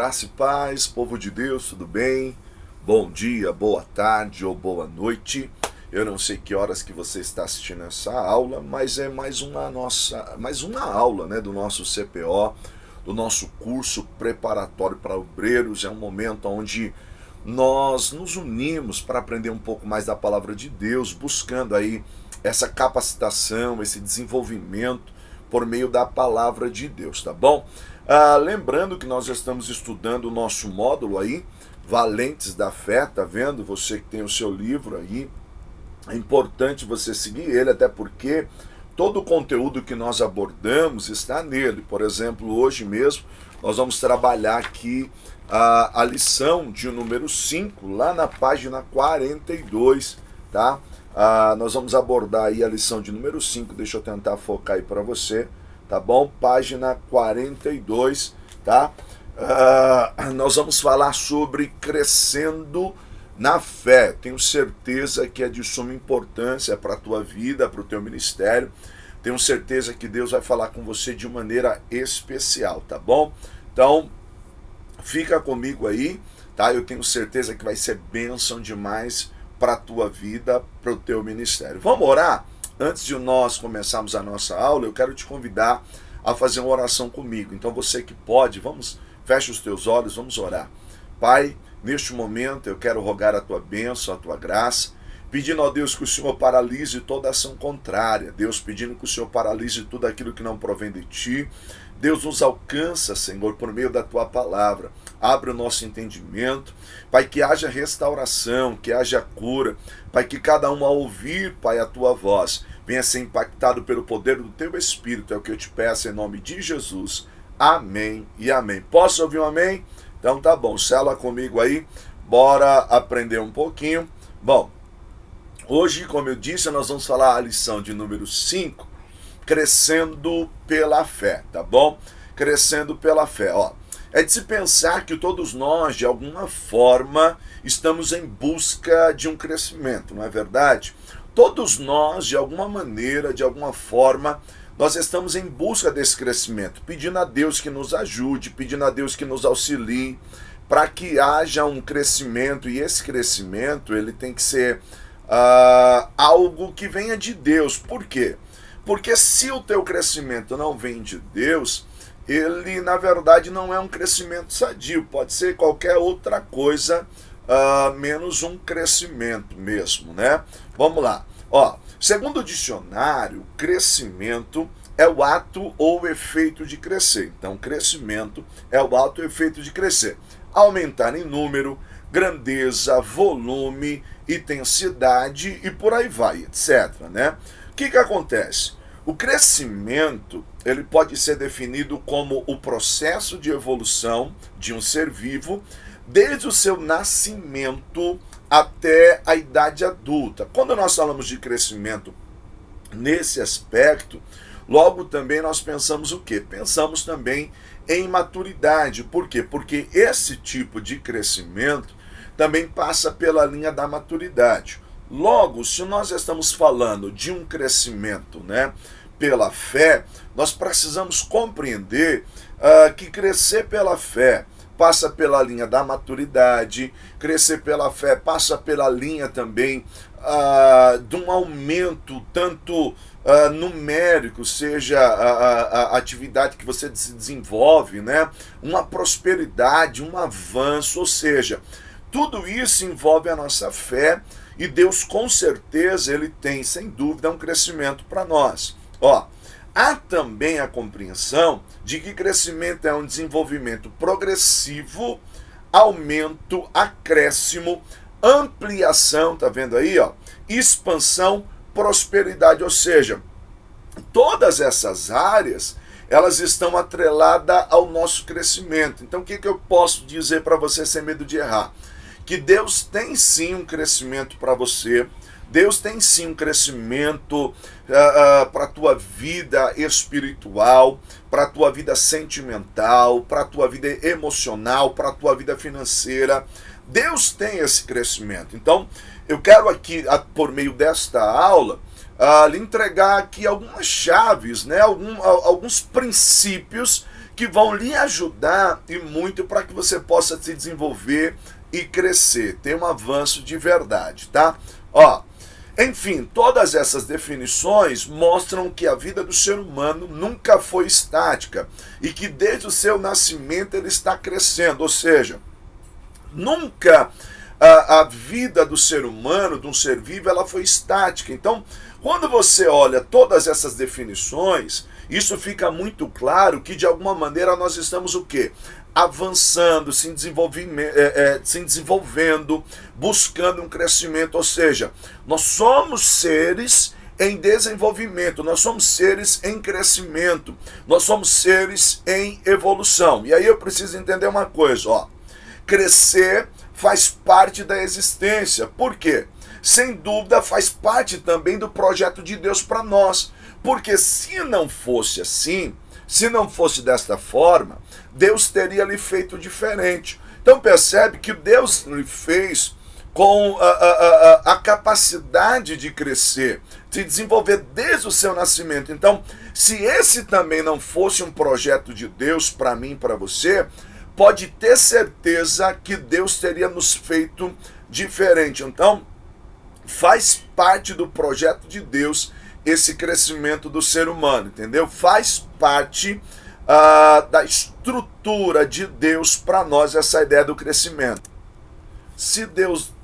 Graça e paz, povo de Deus, tudo bem? Bom dia, boa tarde ou boa noite. Eu não sei que horas que você está assistindo essa aula, mas é mais uma aula, né, do nosso CPO, do nosso curso preparatório para obreiros. É um momento onde nós nos unimos para aprender um pouco mais da palavra de Deus, buscando aí essa capacitação, esse desenvolvimento por meio da palavra de Deus, tá bom? Lembrando que nós já estamos estudando o nosso módulo aí, Valentes da Fé, tá vendo? Você que tem o seu livro aí, é importante você seguir ele, até porque todo o conteúdo que nós abordamos está nele. Por exemplo, hoje mesmo nós vamos trabalhar aqui a lição de número 5, lá na página 42, tá? Nós vamos abordar aí a lição de número 5, deixa eu tentar focar aí para você, tá bom? Página 42, tá? Nós vamos falar sobre crescendo na fé. Tenho certeza que é de suma importância para a tua vida, para o teu ministério. Tenho certeza que Deus vai falar com você de maneira especial, tá bom? Então, fica comigo aí, tá? Eu tenho certeza que vai ser bênção demais para a tua vida, para o teu ministério. Vamos orar? Antes de nós começarmos a nossa aula, eu quero te convidar a fazer uma oração comigo. Então você que pode, fecha os teus olhos, vamos orar. Pai, neste momento eu quero rogar a tua bênção, a tua graça, pedindo a Deus que o Senhor paralise toda ação contrária. Deus, pedindo que o Senhor paralise tudo aquilo que não provém de ti. Deus, nos alcança, Senhor, por meio da tua palavra. Abre o nosso entendimento. Pai, que haja restauração, que haja cura. Pai, que cada um ao ouvir, Pai, a tua voz, venha ser impactado pelo poder do teu Espírito. É o que eu te peço em nome de Jesus. Amém e amém. Posso ouvir um amém? Então tá bom, sela comigo aí. Bora aprender um pouquinho. Bom, hoje, como eu disse, nós vamos falar a lição de número 5, crescendo pela fé, tá bom? Crescendo pela fé, ó. É de se pensar que todos nós, de alguma forma, estamos em busca de um crescimento, não é verdade? Todos nós, de alguma maneira, de alguma forma, nós estamos em busca desse crescimento, pedindo a Deus que nos ajude, pedindo a Deus que nos auxilie, para que haja um crescimento, e esse crescimento, ele tem que ser algo que venha de Deus. Por quê? Porque se o teu crescimento não vem de Deus, ele na verdade não é um crescimento sadio, pode ser qualquer outra coisa, menos um crescimento mesmo, né? Vamos lá, ó, segundo o dicionário, crescimento é o ato ou efeito de crescer. Então, crescimento é o ato ou efeito de crescer. Aumentar em número, grandeza, volume, intensidade e por aí vai, etc, né? O que acontece? O crescimento, ele pode ser definido como o processo de evolução de um ser vivo desde o seu nascimento até a idade adulta. Quando nós falamos de crescimento nesse aspecto, logo também nós pensamos o quê? Pensamos também em maturidade. Por quê? Porque esse tipo de crescimento também passa pela linha da maturidade. Logo, se nós estamos falando de um crescimento, né, pela fé, nós precisamos compreender que crescer pela fé passa pela linha da maturidade, crescer pela fé passa pela linha também de um aumento tanto numérico, seja a atividade que você se desenvolve, né, uma prosperidade, um avanço, ou seja, tudo isso envolve a nossa fé, e Deus com certeza ele tem, sem dúvida, um crescimento para nós. Ó, há também a compreensão de que crescimento é um desenvolvimento progressivo, aumento, acréscimo, ampliação, tá vendo aí, ó? Expansão, prosperidade, ou seja, todas essas áreas, elas estão atreladas ao nosso crescimento. Então, o que eu posso dizer para você sem medo de errar? Que Deus tem sim um crescimento para você, Deus tem sim um crescimento para a tua vida espiritual, para a tua vida sentimental, para a tua vida emocional, para a tua vida financeira. Deus tem esse crescimento. Então, eu quero aqui, por meio desta aula, lhe entregar aqui algumas chaves, né, alguns princípios que vão lhe ajudar e muito para que você possa se desenvolver e crescer, ter um avanço de verdade, tá? Ó, enfim, todas essas definições mostram que a vida do ser humano nunca foi estática e que desde o seu nascimento ele está crescendo, ou seja, nunca a vida do ser humano, de um ser vivo, ela foi estática. Então, quando você olha todas essas definições, isso fica muito claro que de alguma maneira nós estamos o quê? Avançando, se desenvolvendo, buscando um crescimento, ou seja, nós somos seres em desenvolvimento, nós somos seres em crescimento, nós somos seres em evolução. E aí eu preciso entender uma coisa, ó, crescer faz parte da existência. Por quê? Sem dúvida faz parte também do projeto de Deus para nós, porque se não fosse assim, se não fosse desta forma, Deus teria lhe feito diferente. Então percebe que Deus lhe fez com a capacidade de crescer, de desenvolver desde o seu nascimento. Então, se esse também não fosse um projeto de Deus para mim e para você, pode ter certeza que Deus teria nos feito diferente. Então, faz parte do projeto de Deus esse crescimento do ser humano, entendeu? Faz parte da estrutura de Deus para nós essa ideia do crescimento. Se Deus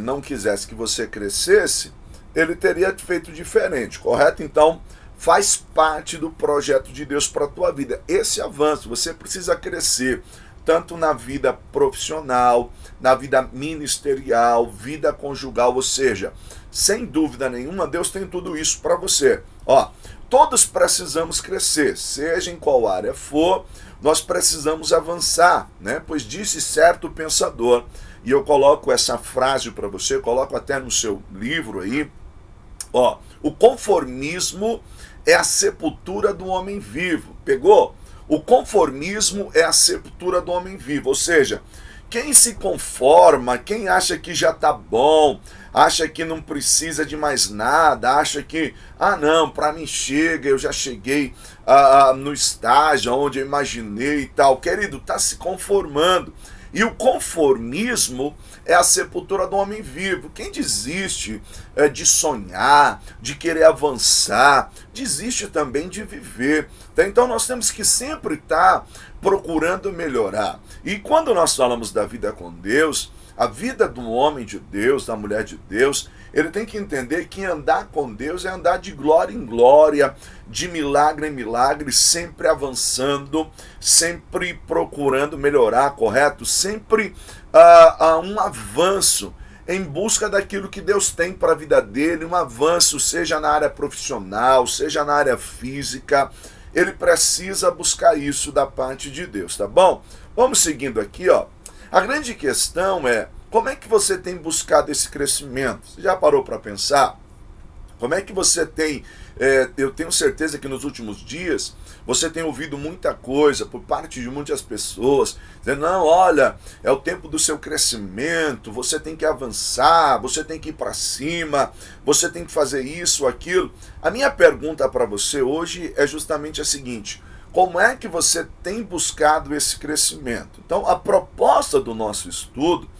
não quisesse que você crescesse, ele teria feito diferente, correto? Então, faz parte do projeto de Deus para a tua vida. Esse avanço, você precisa crescer, tanto na vida profissional, na vida ministerial, vida conjugal, ou seja, sem dúvida nenhuma, Deus tem tudo isso para você. Ó, todos precisamos crescer, seja em qual área for, nós precisamos avançar, né? Pois disse certo pensador, e eu coloco essa frase para você, coloco até no seu livro aí, ó, o conformismo é a sepultura do homem vivo. Pegou? O conformismo é a sepultura do homem vivo, ou seja, quem se conforma, quem acha que já está bom, acha que não precisa de mais nada, acha que, não, para mim chega, eu já cheguei no estágio onde eu imaginei e tal. Querido, está se conformando. E o conformismo é a sepultura do homem vivo. Quem desiste de sonhar, de querer avançar, desiste também de viver. Então nós temos que sempre estar procurando melhorar. E quando nós falamos da vida com Deus, a vida do homem de Deus, da mulher de Deus, ele tem que entender que andar com Deus é andar de glória em glória, de milagre em milagre, sempre avançando, sempre procurando melhorar, correto? Sempre um avanço em busca daquilo que Deus tem para a vida dele, um avanço, seja na área profissional, seja na área física, ele precisa buscar isso da parte de Deus, tá bom? Vamos seguindo aqui, ó. A grande questão é, como é que você tem buscado esse crescimento? Você já parou para pensar? Como é que você tem, eu tenho certeza que nos últimos dias, você tem ouvido muita coisa por parte de muitas pessoas, dizendo, não, olha, é o tempo do seu crescimento, você tem que avançar, você tem que ir para cima, você tem que fazer isso, aquilo. A minha pergunta para você hoje é justamente a seguinte: como é que você tem buscado esse crescimento? Então, a proposta do nosso estudo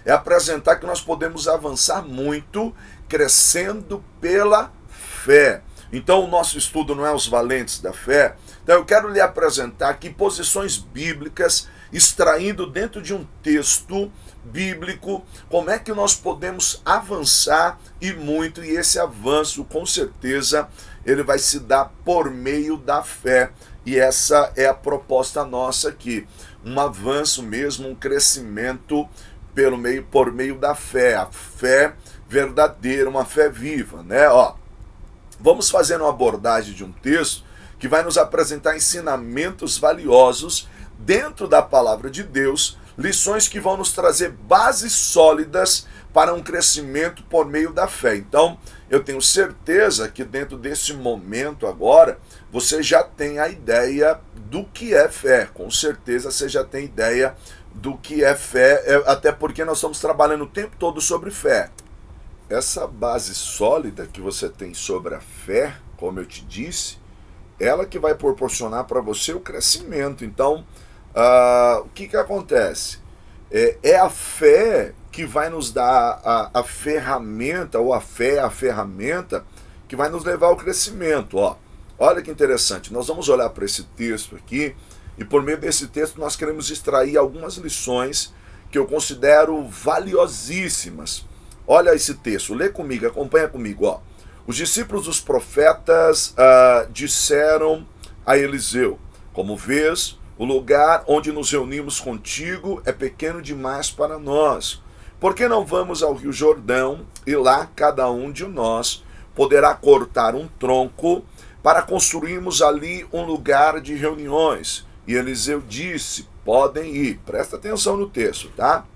é apresentar que nós podemos avançar muito crescendo pela fé. Então, o nosso estudo não é os valentes da fé. Então, eu quero lhe apresentar aqui posições bíblicas, extraindo dentro de um texto bíblico, como é que nós podemos avançar e muito, e esse avanço, com certeza, ele vai se dar por meio da fé. E essa é a proposta nossa aqui, um avanço mesmo, um crescimento por meio da fé, a fé verdadeira, uma fé viva, né? Ó, vamos fazer uma abordagem de um texto que vai nos apresentar ensinamentos valiosos dentro da palavra de Deus, lições que vão nos trazer bases sólidas para um crescimento por meio da fé. Então, eu tenho certeza que dentro desse momento agora, você já tem a ideia do que é fé. Com certeza você já tem ideia do que é fé, até porque nós estamos trabalhando o tempo todo sobre fé. Essa base sólida que você tem sobre a fé, como eu te disse, ela que vai proporcionar para você o crescimento. Então, o que acontece? É a fé que vai nos dar a ferramenta, ou a fé é a ferramenta que vai nos levar ao crescimento. Olha que interessante, nós vamos olhar para esse texto aqui, e por meio desse texto nós queremos extrair algumas lições que eu considero valiosíssimas. Olha esse texto, lê comigo, acompanha comigo. Os discípulos dos profetas disseram a Eliseu: como vês, o lugar onde nos reunimos contigo é pequeno demais para nós. Por que não vamos ao Rio Jordão e lá cada um de nós poderá cortar um tronco para construirmos ali um lugar de reuniões? E Eliseu disse: podem ir. Presta atenção no texto, tá?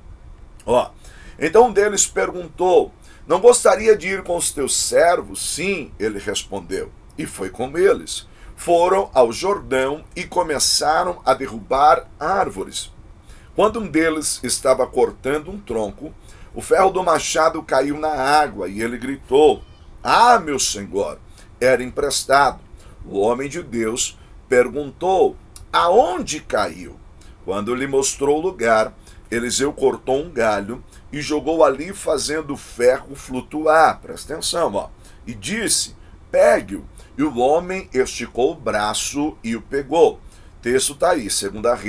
Então um deles perguntou: não gostaria de ir com os teus servos? Sim, ele respondeu. E foi com eles. Foram ao Jordão e começaram a derrubar árvores. Quando um deles estava cortando um tronco, o ferro do machado caiu na água e ele gritou: ah, meu senhor, era emprestado. O homem de Deus perguntou: aonde caiu? Quando lhe mostrou o lugar, Eliseu cortou um galho e jogou ali, fazendo o ferro flutuar. Presta atenção, e disse: pegue-o. E o homem esticou o braço e o pegou. O texto está aí, 2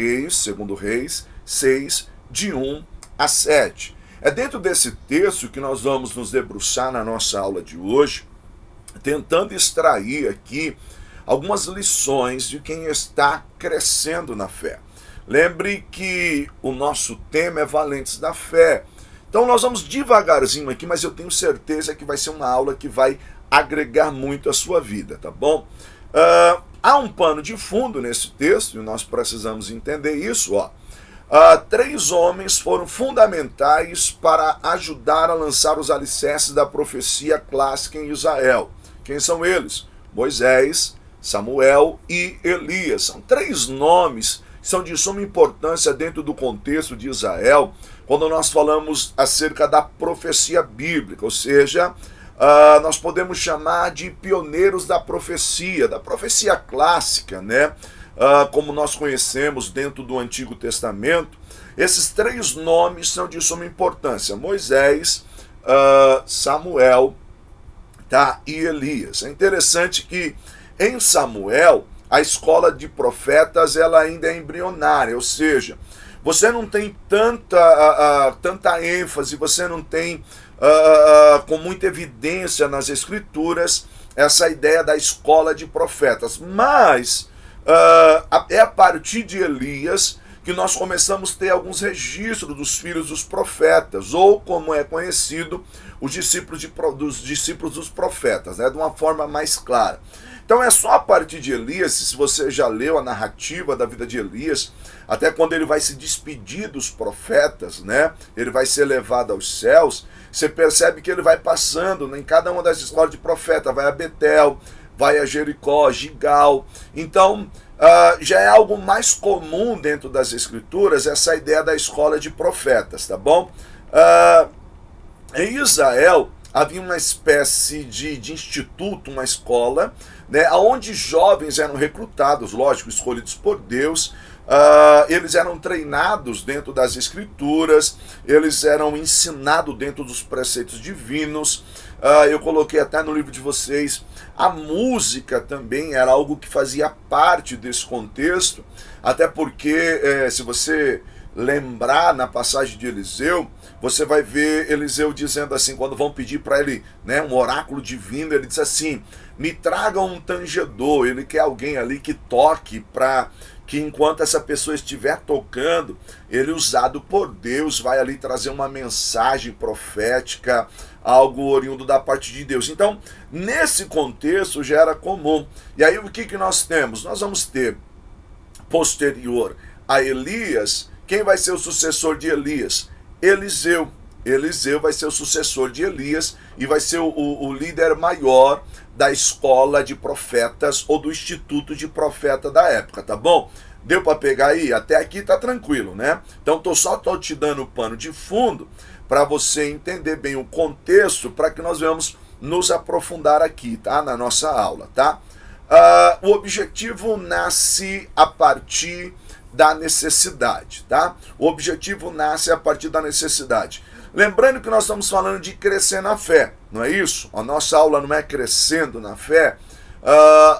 Reis 6, de 1 a 7. É dentro desse texto que nós vamos nos debruçar na nossa aula de hoje, tentando extrair aqui algumas lições de quem está crescendo na fé. Lembre que o nosso tema é Valentes da Fé. Então nós vamos devagarzinho aqui, mas eu tenho certeza que vai ser uma aula que vai agregar muito à sua vida, tá bom? Há um pano de fundo nesse texto, e nós precisamos entender isso. 3 homens foram fundamentais para ajudar a lançar os alicerces da profecia clássica em Israel. Quem são eles? Moisés, Samuel e Elias. São 3 nomes que são de suma importância dentro do contexto de Israel, quando nós falamos acerca da profecia bíblica, ou seja, nós podemos chamar de pioneiros da profecia clássica, né? Como nós conhecemos dentro do Antigo Testamento. Esses 3 nomes são de suma importância: Moisés, Samuel, e Elias. É interessante que em Samuel a escola de profetas ela ainda é embrionária, ou seja, você não tem tanta ênfase, você não tem com muita evidência nas escrituras essa ideia da escola de profetas. Mas é a partir de Elias que nós começamos a ter alguns registros dos filhos dos profetas, ou como é conhecido, os discípulos dos profetas, né, de uma forma mais clara. Então é só a partir de Elias, se você já leu a narrativa da vida de Elias, até quando ele vai se despedir dos profetas, né, ele vai ser levado aos céus, você percebe que ele vai passando em cada uma das escolas de profeta, vai a Betel, vai a Jericó, Gigal. Então já é algo mais comum dentro das escrituras essa ideia da escola de profetas, tá bom? Em Israel havia uma espécie de instituto, uma escola, né, onde jovens eram recrutados, lógico, escolhidos por Deus. Eles eram treinados dentro das escrituras, eles eram ensinados dentro dos preceitos divinos. Eu coloquei até no livro de vocês, a música também era algo que fazia parte desse contexto, até porque, se você lembrar na passagem de Eliseu, você vai ver Eliseu dizendo assim, quando vão pedir para ele, né, um oráculo divino, ele diz assim: me tragam um tangedor. Ele quer alguém ali que toque, para que enquanto essa pessoa estiver tocando, ele, usado por Deus, vai ali trazer uma mensagem profética, algo oriundo da parte de Deus. Então, nesse contexto já era comum. E aí o que nós temos? Nós vamos ter, posterior a Elias, quem vai ser o sucessor de Elias? Eliseu. Eliseu vai ser o sucessor de Elias e vai ser o líder maior da escola de profetas ou do instituto de profeta da época, tá bom? Deu para pegar aí? Até aqui tá tranquilo, né? Então tô te dando o pano de fundo para você entender bem o contexto, para que nós venhamos nos aprofundar aqui, tá? Na nossa aula, tá? O objetivo nasce a partir da necessidade, tá? O objetivo nasce a partir da necessidade. Lembrando que nós estamos falando de crescer na fé, não é isso? A nossa aula não é crescendo na fé.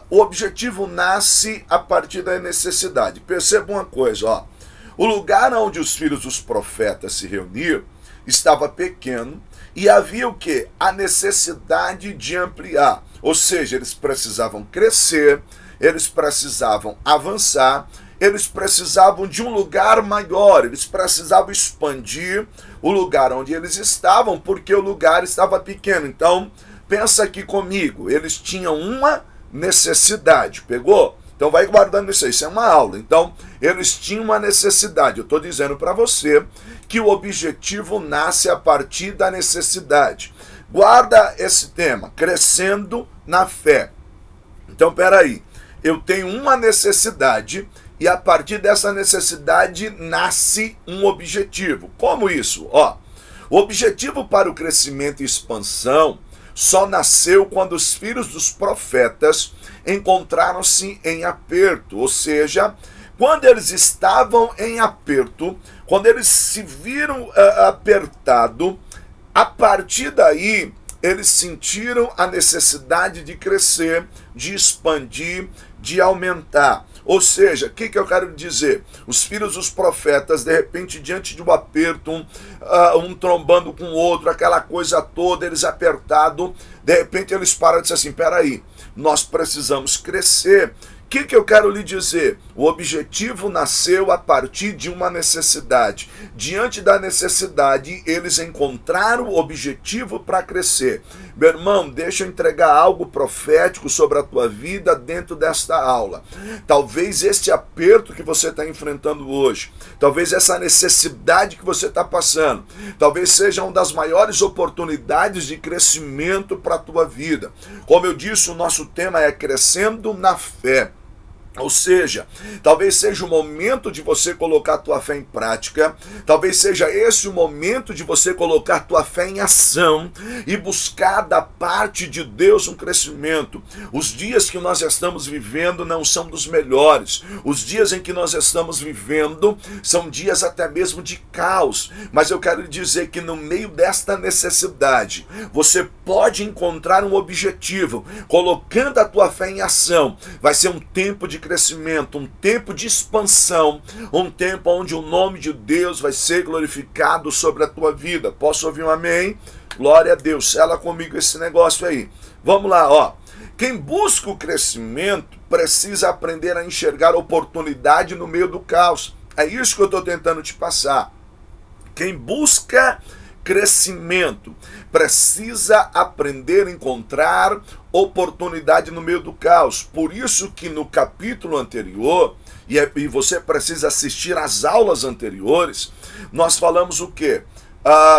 O objetivo nasce a partir da necessidade. Perceba uma coisa, ó. O lugar onde os filhos dos profetas se reuniam estava pequeno e havia o quê? A necessidade de ampliar. Ou seja, eles precisavam crescer, eles precisavam avançar, eles precisavam de um lugar maior, eles precisavam expandir o lugar onde eles estavam, porque o lugar estava pequeno. Então, pensa aqui comigo, eles tinham uma necessidade, pegou? Então vai guardando isso é uma aula. Então, eles tinham uma necessidade. Eu estou dizendo para você que o objetivo nasce a partir da necessidade. Guarda esse tema, crescendo na fé. Então, peraí, eu tenho uma necessidade e a partir dessa necessidade nasce um objetivo. Como isso? O objetivo para o crescimento e expansão só nasceu quando os filhos dos profetas encontraram-se em aperto, ou seja, quando eles estavam em aperto, quando eles se viram apertados, a partir daí eles sentiram a necessidade de crescer, de expandir, de aumentar. Ou seja, o que eu quero dizer? Os filhos dos profetas, de repente, diante de um aperto, um trombando com o outro, aquela coisa toda, eles apertados, de repente eles param e dizem assim, peraí, nós precisamos crescer. O que eu quero lhe dizer? O objetivo nasceu a partir de uma necessidade. Diante da necessidade, eles encontraram o objetivo para crescer. Meu irmão, deixa eu entregar algo profético sobre a tua vida dentro desta aula. Talvez este aperto que você está enfrentando hoje, talvez essa necessidade que você está passando, talvez seja uma das maiores oportunidades de crescimento para a tua vida. Como eu disse, o nosso tema é crescendo na fé. Ou seja, talvez seja o momento de você colocar a tua fé em prática, talvez seja esse o momento de você colocar a tua fé em ação e buscar da parte de Deus um crescimento. Os dias que nós estamos vivendo não são dos melhores, os dias em que nós estamos vivendo são dias até mesmo de caos, mas eu quero dizer que no meio desta necessidade, você pode encontrar um objetivo, colocando a tua fé em ação, vai ser um tempo de crescimento, um tempo de expansão, um tempo onde o nome de Deus vai ser glorificado sobre a tua vida. Posso ouvir um amém? Glória a Deus. Sela comigo esse negócio aí. Vamos lá, Quem busca o crescimento precisa aprender a enxergar oportunidade no meio do caos. É isso que eu estou tentando te passar. Quem busca crescimento precisa aprender a encontrar oportunidade no meio do caos. Por isso que no capítulo anterior, e você precisa assistir às aulas anteriores, nós falamos o quê?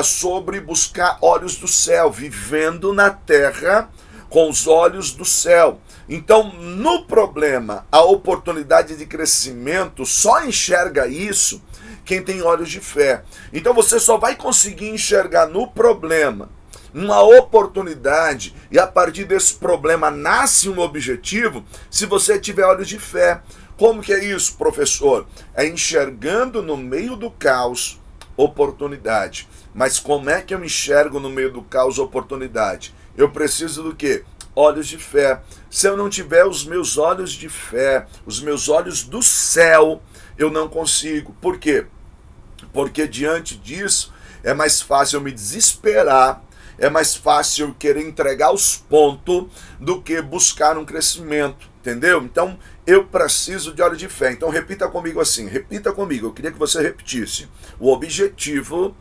Sobre buscar olhos do céu, vivendo na terra com os olhos do céu. Então, no problema, a oportunidade de crescimento só enxerga isso quem tem olhos de fé. Então você só vai conseguir enxergar no problema uma oportunidade e a partir desse problema nasce um objetivo se você tiver olhos de fé. Como que é isso, professor? É enxergando no meio do caos oportunidade. Mas como é que eu enxergo no meio do caos oportunidade? Eu preciso do quê? Olhos de fé. Se eu não tiver os meus olhos de fé, os meus olhos do céu, eu não consigo. Por quê? Porque diante disso é mais fácil eu me desesperar, é mais fácil eu querer entregar os pontos do que buscar um crescimento, entendeu? Então eu preciso de olhos de fé. Então repita comigo assim, repita comigo, eu queria que você repetisse. O objetivo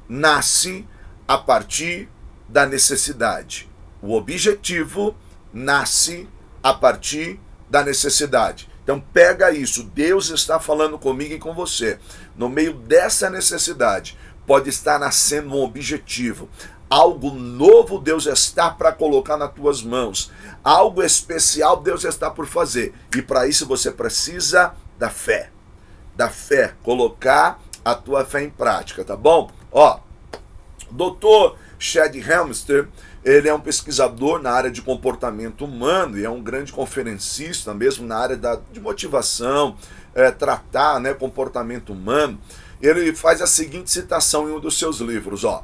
nasce a partir da necessidade. O objetivo nasce a partir da necessidade. Então pega isso, Deus está falando comigo e com você. No meio dessa necessidade, pode estar nascendo um objetivo. Algo novo Deus está para colocar nas tuas mãos. Algo especial Deus está por fazer. E para isso você precisa da fé. Da fé, colocar a tua fé em prática, tá bom? Doutor, Chad Helmster, ele é um pesquisador na área de comportamento humano e é um grande conferencista mesmo na área de motivação, tratar, né, comportamento humano. Ele faz a seguinte citação em um dos seus livros, ó.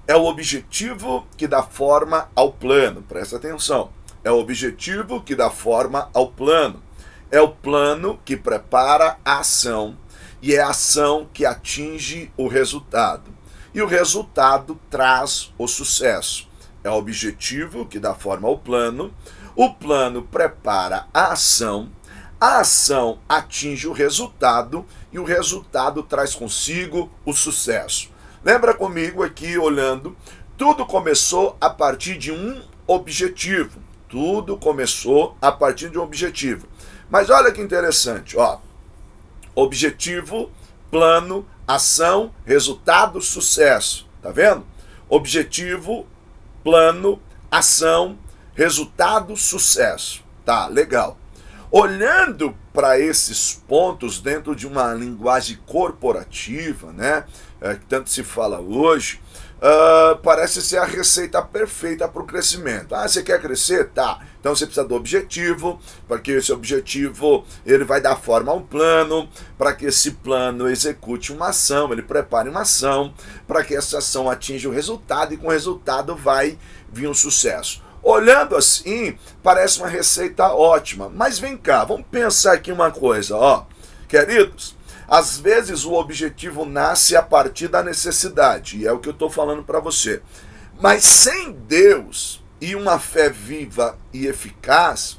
É o objetivo que dá forma ao plano. Presta atenção. É o objetivo que dá forma ao plano. É o plano que prepara a ação. E é a ação que atinge o resultado. E o resultado traz o sucesso. É o objetivo que dá forma ao plano. O plano prepara a ação atinge o resultado e o resultado traz consigo o sucesso. Lembra comigo aqui, olhando, tudo começou a partir de um objetivo. Tudo começou a partir de um objetivo. Mas olha que interessante, ó. Objetivo, plano, ação, resultado, sucesso. Tá vendo? Objetivo, plano, ação, resultado, sucesso. Tá, legal. Olhando para esses pontos dentro de uma linguagem corporativa, né, que tanto se fala hoje, parece ser a receita perfeita para o crescimento. Ah, você quer crescer? Tá. Então você precisa do objetivo, porque esse objetivo ele vai dar forma a um plano, para que esse plano execute uma ação, ele prepare uma ação, para que essa ação atinja o resultado e com o resultado vai vir um sucesso. Olhando assim, parece uma receita ótima. Mas vem cá, vamos pensar aqui uma coisa, ó. Queridos, às vezes o objetivo nasce a partir da necessidade, e é o que eu estou falando para você. Mas sem Deus e uma fé viva e eficaz,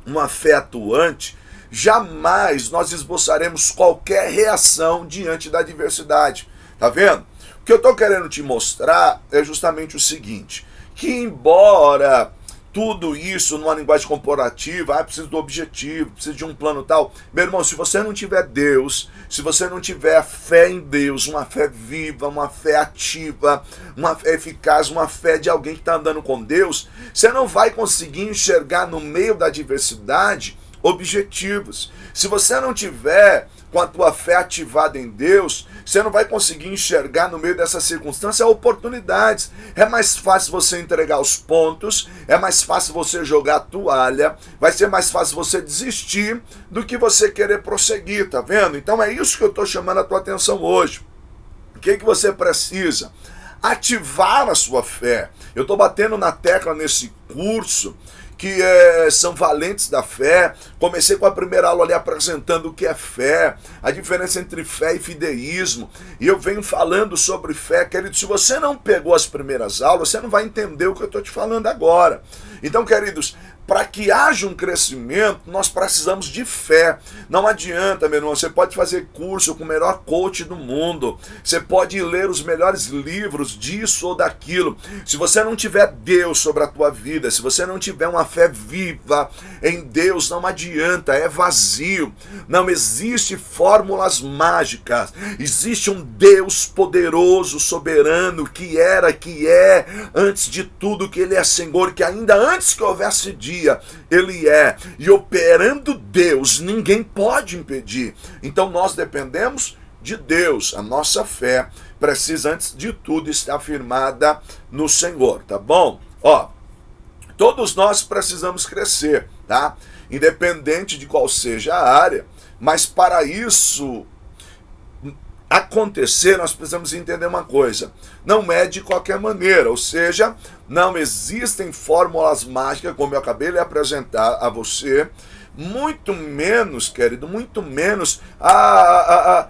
uma fé atuante, jamais nós esboçaremos qualquer reação diante da adversidade. Tá vendo? O que eu estou querendo te mostrar é justamente o seguinte, que embora tudo isso numa linguagem corporativa, precisa do objetivo, precisa de um plano tal, meu irmão, se você não tiver Deus, se você não tiver fé em Deus, uma fé viva, uma fé ativa, uma fé eficaz, uma fé de alguém que está andando com Deus, você não vai conseguir enxergar no meio da adversidade objetivos. Se você não tiver com a tua fé ativada em Deus, você não vai conseguir enxergar no meio dessa circunstância oportunidades. É mais fácil você entregar os pontos, é mais fácil você jogar a toalha, vai ser mais fácil você desistir do que você querer prosseguir, tá vendo? Então é isso que eu estou chamando a tua atenção hoje. O que você precisa? Ativar a sua fé. Eu estou batendo na tecla nesse curso que são valentes da fé. Comecei com a primeira aula ali apresentando o que é fé, a diferença entre fé e fideísmo, e eu venho falando sobre fé. Querido, se você não pegou as primeiras aulas, você não vai entender o que eu estou te falando agora. Então, queridos, para que haja um crescimento, nós precisamos de fé. Não adianta, meu irmão, você pode fazer curso com o melhor coach do mundo, você pode ler os melhores livros disso ou daquilo. Se você não tiver Deus sobre a tua vida, se você não tiver uma fé viva em Deus, não adianta, é vazio. Não existe fórmulas mágicas. Existe um Deus poderoso, soberano, que era, que é, antes de tudo, que Ele é Senhor, que ainda antes que houvesse dia, Ele é, e operando Deus, ninguém pode impedir. Então nós dependemos de Deus. A nossa fé precisa, antes de tudo, estar firmada no Senhor, tá bom? Ó, todos nós precisamos crescer, tá? Independente de qual seja a área, mas para isso acontecer, nós precisamos entender uma coisa: não é de qualquer maneira, ou seja, não existem fórmulas mágicas, como eu acabei de apresentar a você, muito menos, querido, muito menos a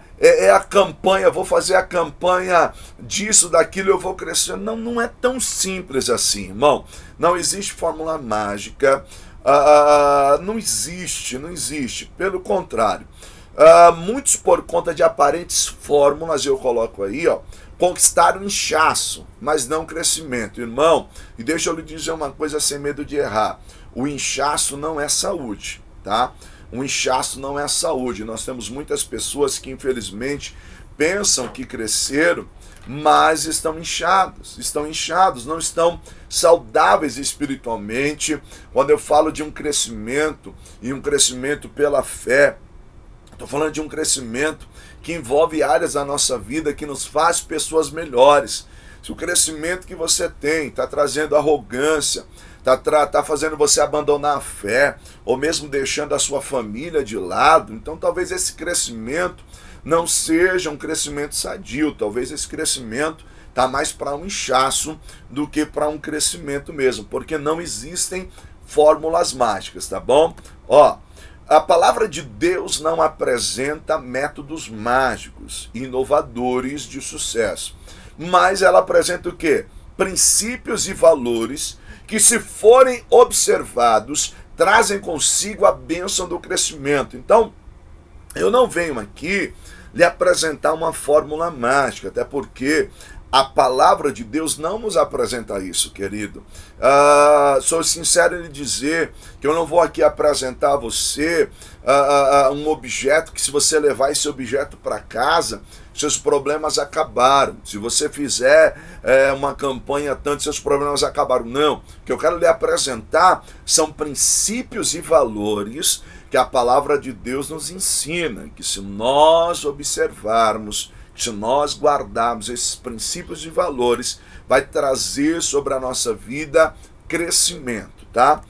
campanha, vou fazer a campanha disso, daquilo, eu vou crescer. Não, não é tão simples assim, irmão. Não existe fórmula mágica, não existe, pelo contrário. Muitos, por conta de aparentes fórmulas, eu coloco aí, ó, conquistaram inchaço, mas não crescimento. Irmão, e deixa eu lhe dizer uma coisa sem medo de errar: o inchaço não é saúde, tá? O inchaço não é saúde. Nós temos muitas pessoas que, infelizmente, pensam que cresceram, mas estão inchados, não estão saudáveis espiritualmente. Quando eu falo de um crescimento, e um crescimento pela fé, estou falando de um crescimento que envolve áreas da nossa vida que nos faz pessoas melhores. Se o crescimento que você tem está trazendo arrogância, está fazendo você abandonar a fé, ou mesmo deixando a sua família de lado, então talvez esse crescimento não seja um crescimento sadio, talvez esse crescimento está mais para um inchaço do que para um crescimento mesmo, porque não existem fórmulas mágicas, tá bom? Ó, a palavra de Deus não apresenta métodos mágicos, inovadores de sucesso, mas ela apresenta o quê? Princípios e valores que, se forem observados, trazem consigo a bênção do crescimento. Então, eu não venho aqui lhe apresentar uma fórmula mágica, até porque a palavra de Deus não nos apresenta isso, querido. Sou sincero em lhe dizer que eu não vou aqui apresentar a você um objeto que, se você levar esse objeto para casa, seus problemas acabaram. Se você fizer uma campanha tanto, seus problemas acabaram. Não. O que eu quero lhe apresentar são princípios e valores que a palavra de Deus nos ensina, que, se nós observarmos, se nós guardarmos esses princípios e valores, vai trazer sobre a nossa vida crescimento, tá?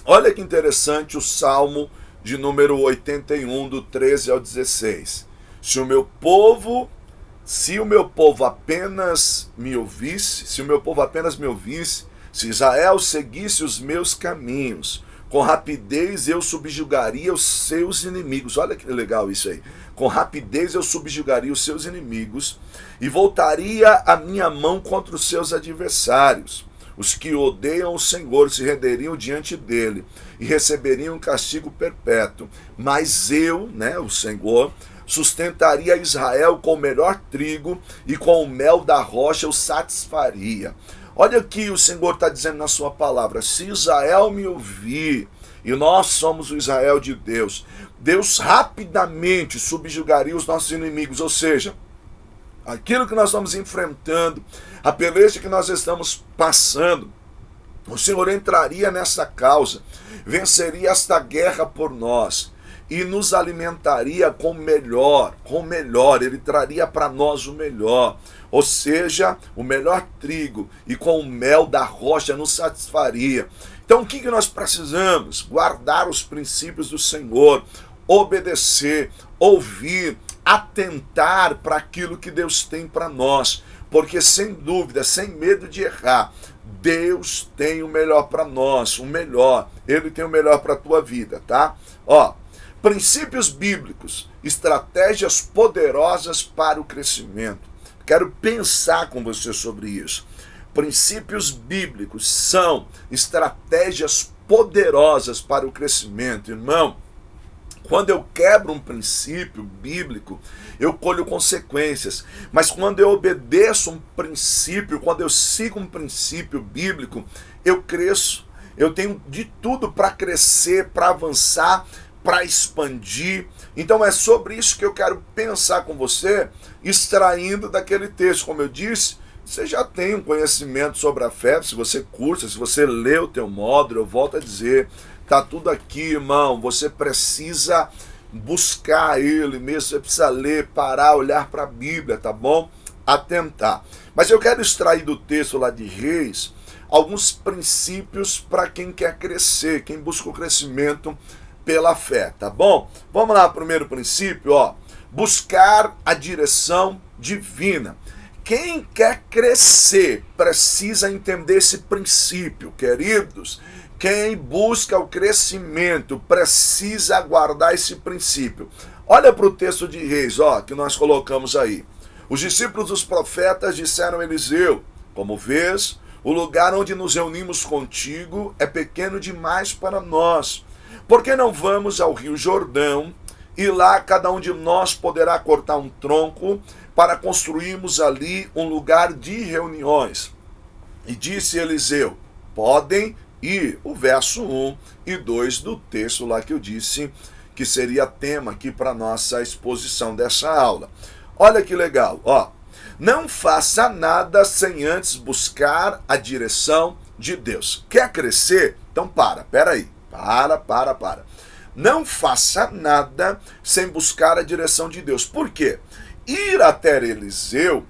Olha que interessante o Salmo de número 81, do 13 ao 16. Se o meu povo apenas me ouvisse, se Israel seguisse os meus caminhos, com rapidez eu subjugaria os seus inimigos. Olha que legal isso aí. Com rapidez eu subjugaria os seus inimigos e voltaria a minha mão contra os seus adversários. Os que odeiam o Senhor se renderiam diante dele e receberiam um castigo perpétuo. Mas eu, o Senhor, sustentaria Israel com o melhor trigo e com o mel da rocha eu satisfaria. Olha o que o Senhor está dizendo na sua palavra. Se Israel me ouvir, e nós somos o Israel de Deus, Deus rapidamente subjugaria os nossos inimigos. Ou seja, aquilo que nós estamos enfrentando, a peleja que nós estamos passando, o Senhor entraria nessa causa, venceria esta guerra por nós e nos alimentaria com o melhor, ele traria para nós o melhor, ou seja, o melhor trigo, e com o mel da rocha nos satisfaria. Então o que nós precisamos? Guardar os princípios do Senhor, obedecer, ouvir, atentar para aquilo que Deus tem para nós, porque sem dúvida, sem medo de errar, Deus tem o melhor para nós, Ele tem o melhor para a tua vida, tá? Princípios bíblicos, estratégias poderosas para o crescimento. Quero pensar com você sobre isso. Princípios bíblicos são estratégias poderosas para o crescimento. Irmão, quando eu quebro um princípio bíblico, eu colho consequências. Mas quando eu obedeço um princípio, quando eu sigo um princípio bíblico, eu cresço. Eu tenho de tudo para crescer, para avançar, para expandir. Então é sobre isso que eu quero pensar com você, extraindo daquele texto. Como eu disse, você já tem um conhecimento sobre a fé, se você cursa, se você lê o teu módulo, eu volto a dizer, está tudo aqui, irmão. Você precisa buscar ele mesmo, você precisa ler, parar, olhar para a Bíblia, tá bom? Atentar. Mas eu quero extrair do texto lá de Reis alguns princípios para quem quer crescer, quem busca o crescimento pela fé, tá bom? Vamos lá, primeiro princípio, buscar a direção divina. Quem quer crescer precisa entender esse princípio, queridos. Quem busca o crescimento precisa guardar esse princípio. Olha para o texto de Reis, que nós colocamos aí. Os discípulos dos profetas disseram a Eliseu: como vês, o lugar onde nos reunimos contigo é pequeno demais para nós. Por que não vamos ao Rio Jordão e lá cada um de nós poderá cortar um tronco para construirmos ali um lugar de reuniões? E disse Eliseu: podem ir. O verso 1 e 2 do texto lá que eu disse que seria tema aqui para nossa exposição dessa aula. Olha que legal, não faça nada sem antes buscar a direção de Deus. Quer crescer? Então peraí. Para. Não faça nada sem buscar a direção de Deus. Por quê? Ir até Eliseu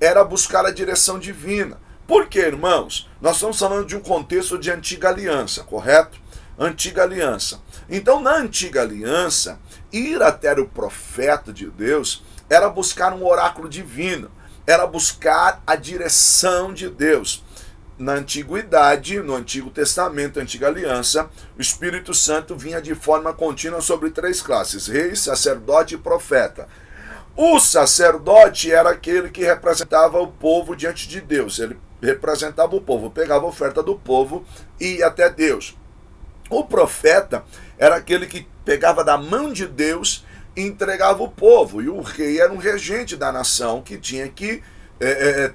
era buscar a direção divina. Por quê, irmãos? Nós estamos falando de um contexto de antiga aliança, correto? Antiga aliança. Então, na antiga aliança, ir até o profeta de Deus era buscar um oráculo divino, era buscar a direção de Deus. Na antiguidade, no Antigo Testamento, Antiga Aliança, o Espírito Santo vinha de forma contínua sobre 3 classes: rei, sacerdote e profeta. O sacerdote era aquele que representava o povo diante de Deus. Ele representava o povo, pegava a oferta do povo e ia até Deus. O profeta era aquele que pegava da mão de Deus e entregava o povo. E o rei era um regente da nação que tinha que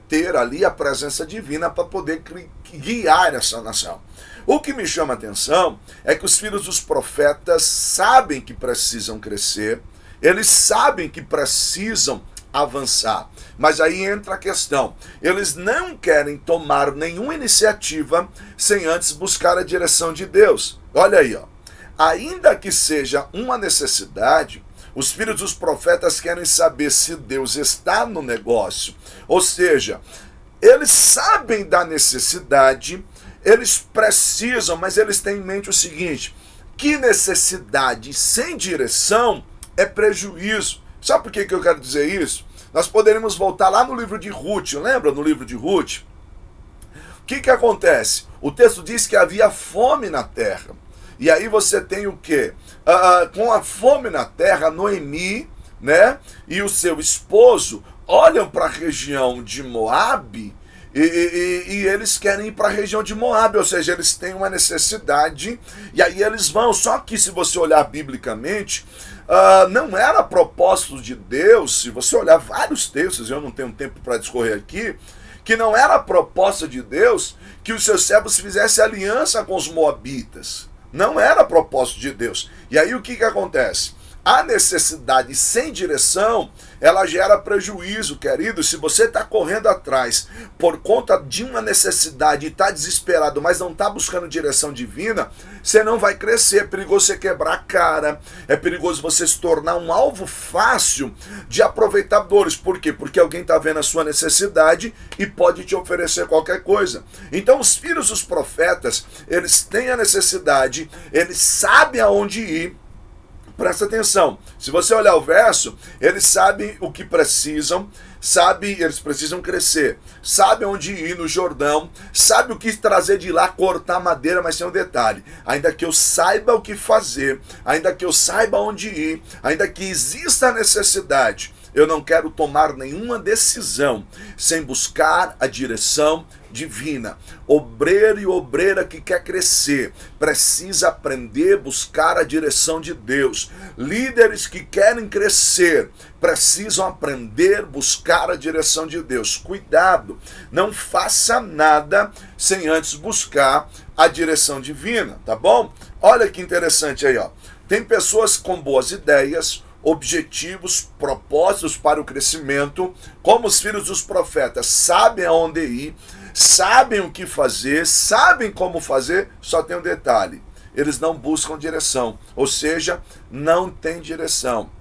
ter ali a presença divina para poder guiar essa nação. O que me chama a atenção é que os filhos dos profetas sabem que precisam crescer, eles sabem que precisam avançar. Mas aí entra a questão: eles não querem tomar nenhuma iniciativa sem antes buscar a direção de Deus. Olha aí, ó. Ainda que seja uma necessidade, os filhos dos profetas querem saber se Deus está no negócio. Ou seja, eles sabem da necessidade, eles precisam, mas eles têm em mente o seguinte: que necessidade sem direção é prejuízo. Sabe por que eu quero dizer isso? Nós poderíamos voltar lá no livro de Ruth, lembra no livro de Ruth? O que acontece? O texto diz que havia fome na terra. E aí você tem o quê? Com a fome na terra, Noemi, né, e o seu esposo olham para a região de Moabe e eles querem ir para a região de Moabe, ou seja, eles têm uma necessidade e aí eles vão. Só que se você olhar biblicamente, não era propósito de Deus. Se você olhar vários textos, eu não tenho tempo para discorrer aqui, que não era propósito de Deus que os seus servos fizessem aliança com os moabitas. Não era propósito de Deus. E aí o que acontece? A necessidade sem direção, ela gera prejuízo, querido. Se você está correndo atrás por conta de uma necessidade e está desesperado, mas não está buscando direção divina, você não vai crescer. É perigoso você quebrar a cara, é perigoso você se tornar um alvo fácil de aproveitadores. Por quê? Porque alguém está vendo a sua necessidade e pode te oferecer qualquer coisa. Então os filhos dos profetas, eles têm a necessidade, eles sabem aonde ir. Presta atenção, se você olhar o verso, eles sabem o que precisam, eles precisam crescer, sabem onde ir no Jordão, sabem o que trazer de lá, cortar madeira, mas tem um detalhe: ainda que eu saiba o que fazer, ainda que eu saiba onde ir, ainda que exista a necessidade, eu não quero tomar nenhuma decisão sem buscar a direção divina. Obreiro e obreira que quer crescer precisa aprender a buscar a direção de Deus. Líderes que querem crescer precisam aprender a buscar a direção de Deus. Cuidado, não faça nada sem antes buscar a direção divina, tá bom? Olha que interessante aí, ó. Tem pessoas com boas ideias, objetivos, propósitos para o crescimento, como os filhos dos profetas, sabem aonde ir, sabem o que fazer, sabem como fazer, só tem um detalhe: eles não buscam direção, ou seja, não tem direção.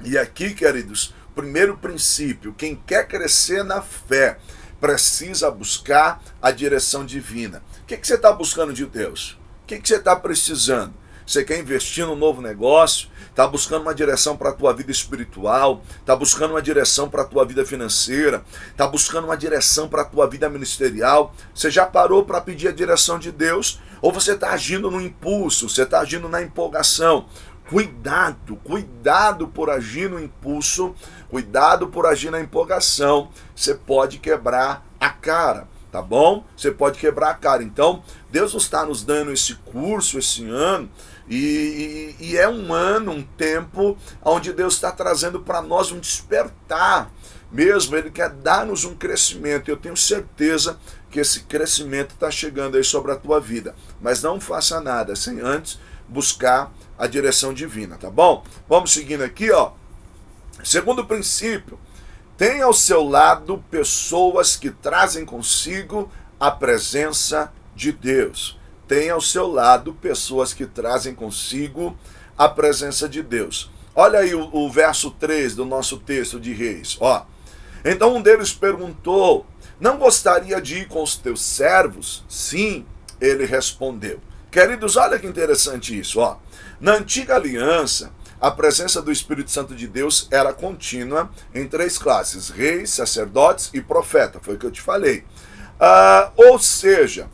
E aqui, queridos, primeiro princípio: quem quer crescer na fé precisa buscar a direção divina. O que você está buscando de Deus? O que você está precisando? Você quer investir num novo negócio? Está buscando uma direção para a tua vida espiritual? Está buscando uma direção para a tua vida financeira? Está buscando uma direção para a tua vida ministerial? Você já parou para pedir a direção de Deus? Ou você está agindo no impulso? Você está agindo na empolgação? Cuidado, cuidado por agir no impulso, cuidado por agir na empolgação. Você pode quebrar a cara, tá bom? Você pode quebrar a cara. Então, Deus está nos dando esse curso esse ano, e é um ano, um tempo onde Deus está trazendo para nós um despertar mesmo. Ele quer dar-nos um crescimento. Eu tenho certeza que esse crescimento está chegando aí sobre a tua vida. Mas não faça nada sem antes buscar a direção divina, tá bom? Vamos seguindo aqui, ó. Segundo princípio: tenha ao seu lado pessoas que trazem consigo a presença de Deus. Tenha ao seu lado pessoas que trazem consigo a presença de Deus. Olha aí o verso 3 do nosso texto de Reis. Ó: Então um deles perguntou: não gostaria de ir com os teus servos? Sim, ele respondeu. Queridos, olha que interessante isso, ó. Na antiga aliança, a presença do Espírito Santo de Deus era contínua em 3 classes: reis, sacerdotes e profeta. Foi o que eu te falei. Ou seja,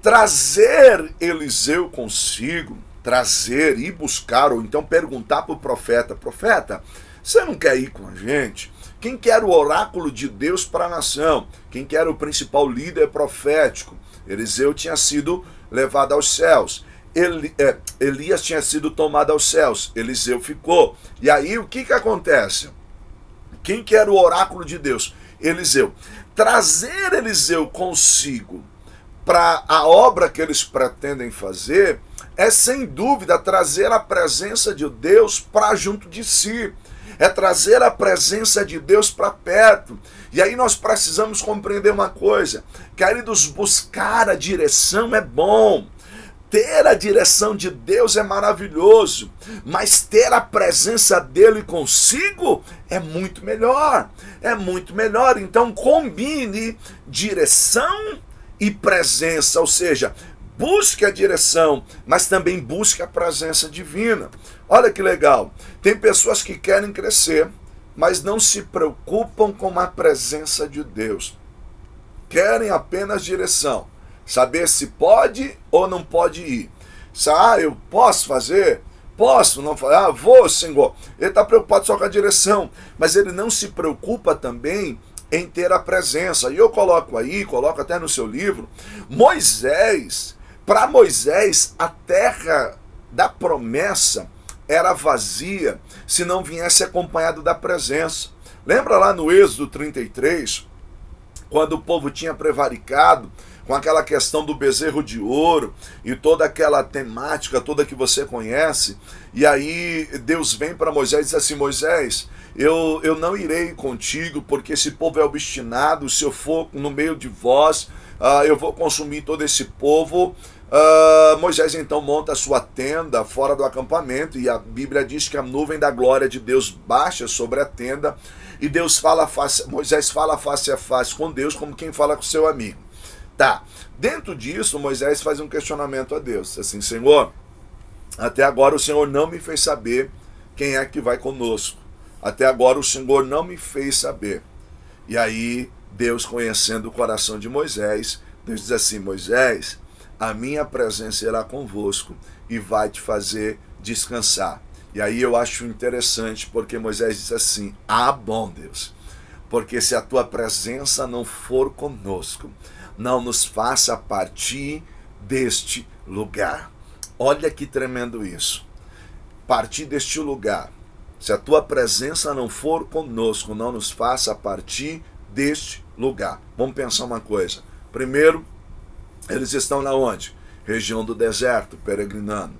trazer Eliseu consigo, trazer, ir buscar, ou então perguntar para o profeta: profeta, você não quer ir com a gente? Quem quer o oráculo de Deus para a nação? Quem quer o principal líder profético? Eliseu tinha sido levado aos céus. Elias tinha sido tomado aos céus. Eliseu ficou. E aí o que acontece? Quem quer o oráculo de Deus? Eliseu. Trazer Eliseu consigo para a obra que eles pretendem fazer é, sem dúvida, trazer a presença de Deus para junto de si. É trazer a presença de Deus para perto. E aí nós precisamos compreender uma coisa. Queridos, buscar a direção é bom. Ter a direção de Deus é maravilhoso. Mas ter a presença dele consigo é muito melhor. É muito melhor. Então combine direção e presença. Ou seja, busque a direção, mas também busque a presença divina. Olha que legal. Tem pessoas que querem crescer, mas não se preocupam com a presença de Deus. Querem apenas direção. Saber se pode ou não pode ir. Eu posso fazer? Posso não fazer? Vou, Senhor. Ele está preocupado só com a direção, mas ele não se preocupa também em ter a presença. E eu coloco até no seu livro, para Moisés, a terra da promessa era vazia se não viesse acompanhado da presença. Lembra lá no Êxodo 33, quando o povo tinha prevaricado com aquela questão do bezerro de ouro e toda aquela temática toda que você conhece, e aí Deus vem para Moisés e diz assim: Moisés, eu não irei contigo, porque esse povo é obstinado, se eu for no meio de vós, eu vou consumir todo esse povo. Moisés então monta a sua tenda fora do acampamento, e a Bíblia diz que a nuvem da glória de Deus baixa sobre a tenda, e Moisés fala face a face com Deus, como quem fala com seu amigo. Tá, dentro disso Moisés faz um questionamento a Deus, assim: Senhor, até agora o Senhor não me fez saber quem é que vai conosco, até agora o Senhor não me fez saber. E aí Deus, conhecendo o coração de Moisés, Deus diz assim: Moisés, a minha presença irá convosco e vai te fazer descansar. E aí eu acho interessante, porque Moisés diz assim: bom Deus, porque se a tua presença não for conosco, não nos faça partir deste lugar. Olha que tremendo isso. Partir deste lugar. Se a tua presença não for conosco, não nos faça partir deste lugar. Vamos pensar uma coisa. Primeiro, eles estão na onde? Região do deserto, peregrinando.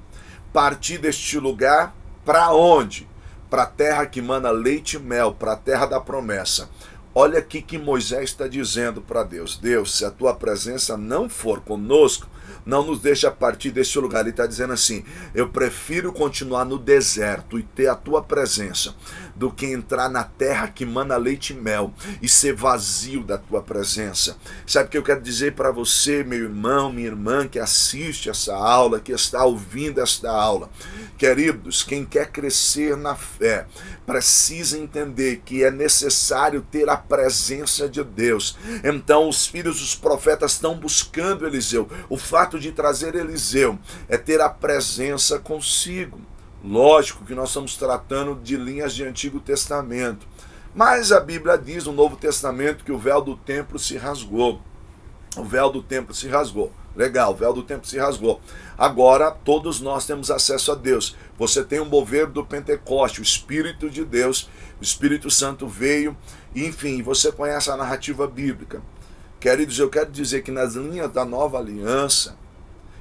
Partir deste lugar para onde? Para a terra que mana leite e mel, para a terra da promessa. Olha aqui que Moisés está dizendo para Deus: Deus, se a tua presença não for conosco, não nos deixa partir deste lugar. Ele está dizendo assim: eu prefiro continuar no deserto e ter a tua presença do que entrar na terra que mana leite e mel e ser vazio da tua presença. Sabe o que eu quero dizer para você, meu irmão, minha irmã, que assiste essa aula, que está ouvindo esta aula? Queridos, quem quer crescer na fé precisa entender que é necessário ter a presença de Deus. Então os filhos dos profetas estão buscando Eliseu. O fato de trazer Eliseu é ter a presença consigo. Lógico que nós estamos tratando de linhas de Antigo Testamento, mas a Bíblia diz no Novo Testamento que o véu do templo se rasgou. O véu do templo se rasgou. Legal, o véu do templo se rasgou. Agora todos nós temos acesso a Deus. Você tem o mover do Pentecoste, o Espírito de Deus, o Espírito Santo veio, enfim, você conhece a narrativa bíblica. Queridos, eu quero dizer que nas linhas da nova aliança,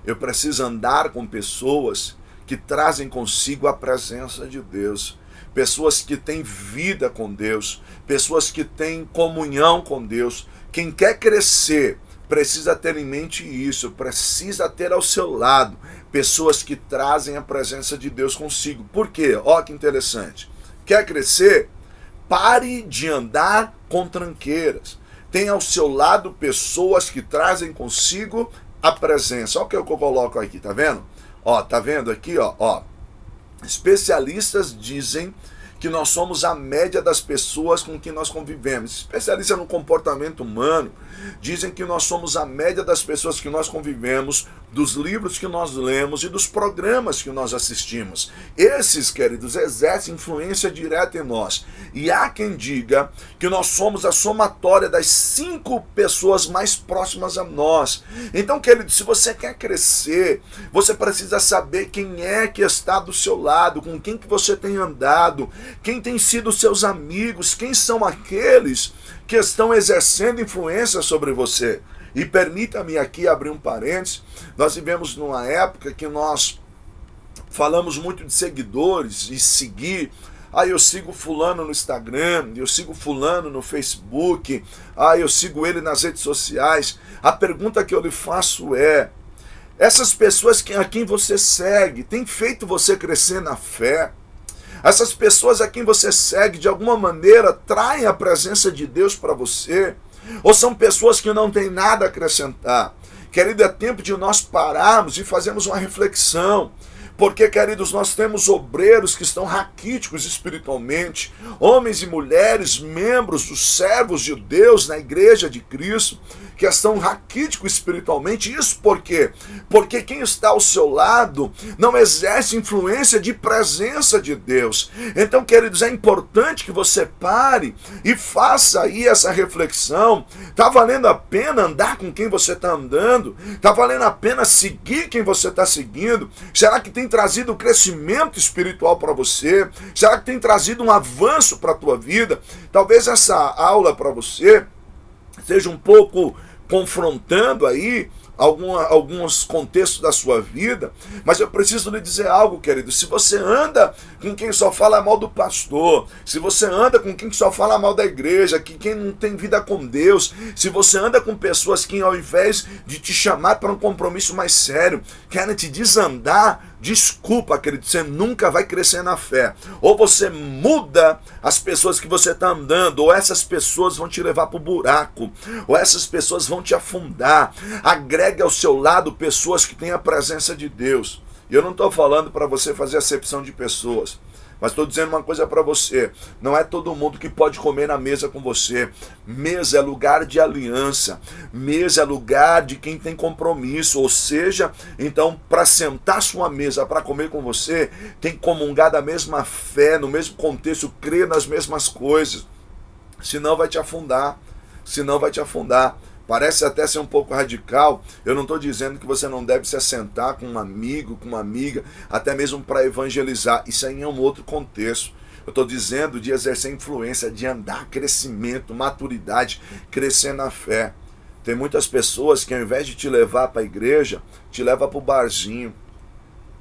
eu preciso andar com pessoas que trazem consigo a presença de Deus, pessoas que têm vida com Deus, pessoas que têm comunhão com Deus. Quem quer crescer precisa ter em mente isso, precisa ter ao seu lado pessoas que trazem a presença de Deus consigo. Por quê? Olha que interessante. Quer crescer? Pare de andar com tranqueiras. Tenha ao seu lado pessoas que trazem consigo a presença. Olha o que eu coloco aqui, tá vendo? Ó, tá vendo aqui, ó. Especialistas dizem que nós somos a média das pessoas com quem nós convivemos. Especialistas no comportamento humano dizem que nós somos a média das pessoas que nós convivemos, dos livros que nós lemos e dos programas que nós assistimos. Esses, queridos, exercem influência direta em nós. E há quem diga que nós somos a somatória das 5 pessoas mais próximas a nós. Então, queridos, se você quer crescer, você precisa saber quem é que está do seu lado, com quem que você tem andado, quem tem sido seus amigos, quem são aqueles que estão exercendo influência sobre você. E permita-me aqui abrir um parênteses, nós vivemos numa época que nós falamos muito de seguidores e seguir. Eu sigo fulano no Instagram, eu sigo fulano no Facebook, eu sigo ele nas redes sociais. A pergunta que eu lhe faço é, essas pessoas a quem você segue, têm feito você crescer na fé? Essas pessoas a quem você segue, de alguma maneira, traem a presença de Deus para você? Ou são pessoas que não têm nada a acrescentar? Querido, é tempo de nós pararmos e fazermos uma reflexão. Porque, queridos, nós temos obreiros que estão raquíticos espiritualmente, homens e mulheres, membros, os servos de Deus na igreja de Cristo, que estão raquíticos espiritualmente. Isso por quê? Porque quem está ao seu lado não exerce influência de presença de Deus. Então, queridos, é importante que você pare e faça aí essa reflexão. Está valendo a pena andar com quem você está andando? Está valendo a pena seguir quem você está seguindo? Será que tem trazido crescimento espiritual para você? Será que tem trazido um avanço para a tua vida? Talvez essa aula para você seja um pouco confrontando aí alguns contextos da sua vida, mas eu preciso lhe dizer algo, querido. Se você anda com quem só fala mal do pastor, se você anda com quem só fala mal da igreja, quem não tem vida com Deus, se você anda com pessoas que, ao invés de te chamar para um compromisso mais sério, querem te desandar, desculpa, querido, você nunca vai crescer na fé. Ou você muda as pessoas que você está andando, ou essas pessoas vão te levar para o buraco, ou essas pessoas vão te afundar. Agregue ao seu lado pessoas que têm a presença de Deus. E eu não estou falando para você fazer acepção de pessoas, mas estou dizendo uma coisa para você: não é todo mundo que pode comer na mesa com você. Mesa é lugar de aliança, mesa é lugar de quem tem compromisso, ou seja, então, para sentar sua mesa, para comer com você, tem que comungar da mesma fé, no mesmo contexto, crer nas mesmas coisas, senão vai te afundar, Parece até ser um pouco radical. Eu não estou dizendo que você não deve se assentar com um amigo, com uma amiga, até mesmo para evangelizar. Isso aí é um outro contexto. Eu estou dizendo de exercer influência, de andar, crescimento, maturidade, crescer na fé. Tem muitas pessoas que, ao invés de te levar para a igreja, te leva para o barzinho,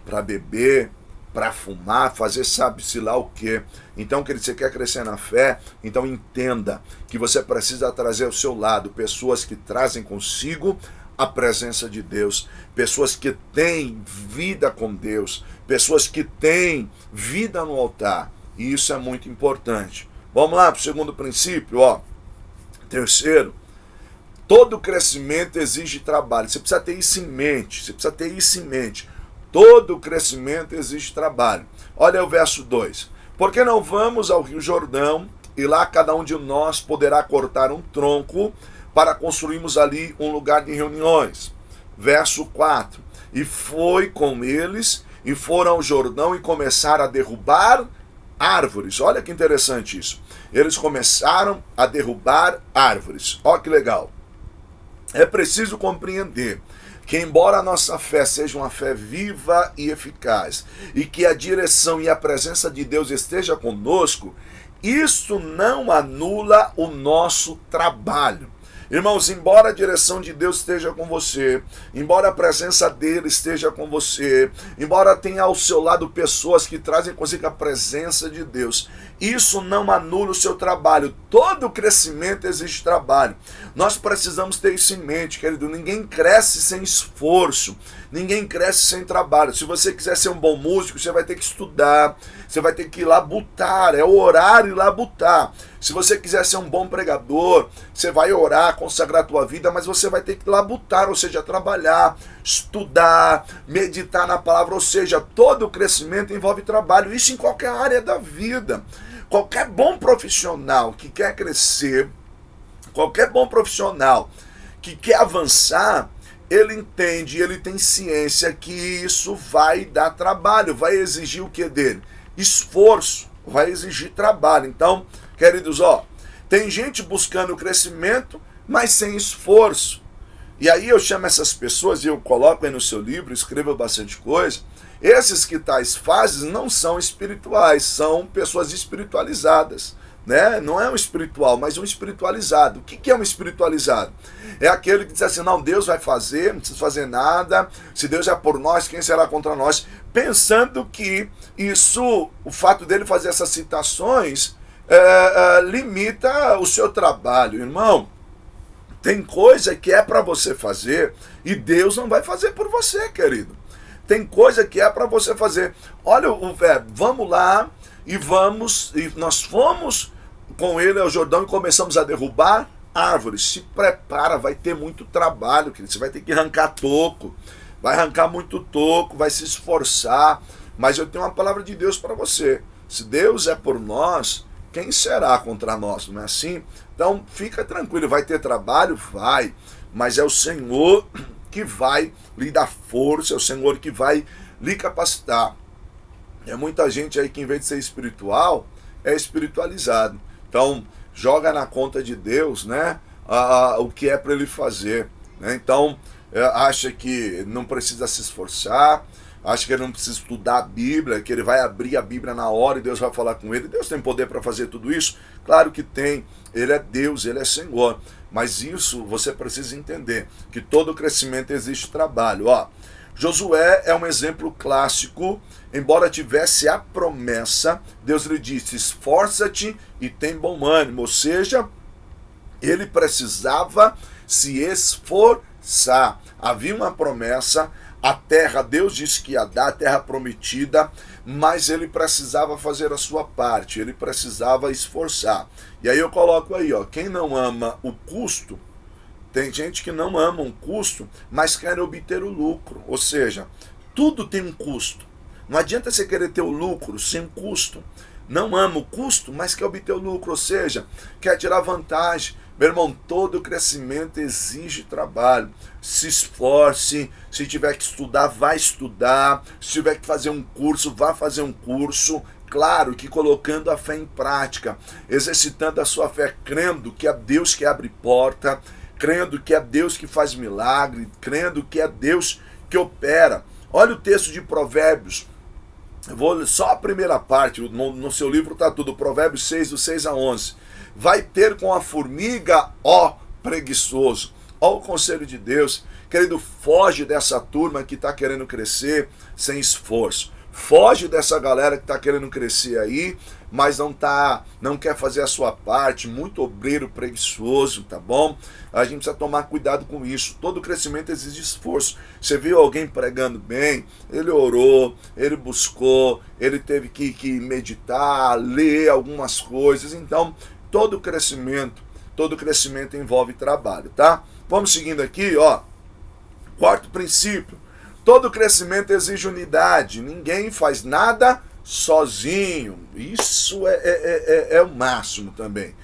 para beber, para fumar, fazer sabe-se lá o quê. Então, querido, você quer crescer na fé? Então entenda que você precisa trazer ao seu lado pessoas que trazem consigo a presença de Deus, pessoas que têm vida com Deus, pessoas que têm vida no altar. E isso é muito importante. Vamos lá para o segundo princípio, ó. Terceiro, todo crescimento exige trabalho. Você precisa ter isso em mente, Todo crescimento exige trabalho. Olha o verso 2. Por que não vamos ao Rio Jordão, e lá cada um de nós poderá cortar um tronco para construirmos ali um lugar de reuniões? Verso 4. E foi com eles, e foram ao Jordão e começaram a derrubar árvores. Olha que interessante isso. Eles começaram a derrubar árvores. Olha que legal. É preciso compreender que, embora a nossa fé seja uma fé viva e eficaz, e que a direção e a presença de Deus esteja conosco, isso não anula o nosso trabalho. Irmãos, embora a direção de Deus esteja com você, embora a presença dele esteja com você, embora tenha ao seu lado pessoas que trazem consigo a presença de Deus, isso não anula o seu trabalho. Todo crescimento exige trabalho. Nós precisamos ter isso em mente, querido. Ninguém cresce sem esforço. Ninguém cresce sem trabalho. Se você quiser ser um bom músico, você vai ter que estudar. Você vai ter que ir labutar. É orar e labutar. Se você quiser ser um bom pregador, você vai orar, consagrar a tua vida, mas você vai ter que labutar, ou seja, trabalhar, estudar, meditar na palavra. Ou seja, todo o crescimento envolve trabalho. Isso em qualquer área da vida. Qualquer bom profissional que quer crescer, qualquer bom profissional que quer avançar, ele entende, ele tem ciência que isso vai dar trabalho, vai exigir o que dele? Esforço, vai exigir trabalho. Então, queridos, tem gente buscando crescimento, mas sem esforço. E aí eu chamo essas pessoas, e eu coloco aí no seu livro, escrevo bastante coisa. Esses que tais fases não são espirituais, são pessoas espiritualizadas. Né? Não é um espiritual, mas um espiritualizado. O que é um espiritualizado? É aquele que diz assim, não, Deus vai fazer, não precisa fazer nada, se Deus é por nós, quem será contra nós? Pensando que isso, o fato dele fazer essas citações, limita o seu trabalho. Irmão, tem coisa que é para você fazer e Deus não vai fazer por você, querido. Tem coisa que é para você fazer. Olha o verbo, vamos lá e nós fomos com ele ao Jordão e começamos a derrubar árvores. Se prepara, vai ter muito trabalho, querido. Você vai ter que arrancar toco, vai arrancar muito toco, vai se esforçar. Mas eu tenho uma palavra de Deus para você. Se Deus é por nós, quem será contra nós? Não é assim? Então fica tranquilo, vai ter trabalho? Vai. Mas é o Senhor que vai lhe dar força, é o Senhor que vai lhe capacitar. É muita gente aí que em vez de ser espiritual, é espiritualizado. Então, joga na conta de Deus, né, o que é para ele fazer. Né? Então, acha que não precisa se esforçar, acha que ele não precisa estudar a Bíblia, que ele vai abrir a Bíblia na hora e Deus vai falar com ele. Deus tem poder para fazer tudo isso? Claro que tem. Ele é Deus, ele é Senhor. Mas isso você precisa entender, que todo crescimento exige trabalho. Josué é um exemplo clássico. Embora tivesse a promessa, Deus lhe disse, esforça-te e tem bom ânimo. Ou seja, ele precisava se esforçar. Havia uma promessa, a terra, Deus disse que ia dar, a terra prometida, mas ele precisava fazer a sua parte, ele precisava esforçar. E aí eu coloco aí, quem não ama o custo, tem gente que não ama um custo, mas quer obter o lucro. Ou seja, tudo tem um custo. Não adianta você querer ter o lucro sem custo. Não ama o custo, mas quer obter o lucro, ou seja, quer tirar vantagem. Meu irmão, todo crescimento exige trabalho. Se esforce, se tiver que estudar, vai estudar. Se tiver que fazer um curso, vá fazer um curso. Claro que colocando a fé em prática, exercitando a sua fé, crendo que é Deus que abre porta, crendo que é Deus que faz milagre, crendo que é Deus que opera. Olha o texto de Provérbios. Eu vou ler só a primeira parte, no seu livro está tudo, Provérbios 6, do 6 a 11. Vai ter com a formiga, preguiçoso. Ó o conselho de Deus. Querido, foge dessa turma que está querendo crescer sem esforço. Foge dessa galera que está querendo crescer aí, mas não quer fazer a sua parte, muito obreiro preguiçoso, tá bom? A gente precisa tomar cuidado com isso. Todo crescimento exige esforço. Você viu alguém pregando bem, ele orou, ele buscou, ele teve que meditar, ler algumas coisas. Então, todo crescimento envolve trabalho, tá? Vamos seguindo aqui, Quarto princípio. Todo crescimento exige unidade. Ninguém faz nada sozinho. Isso é o máximo também.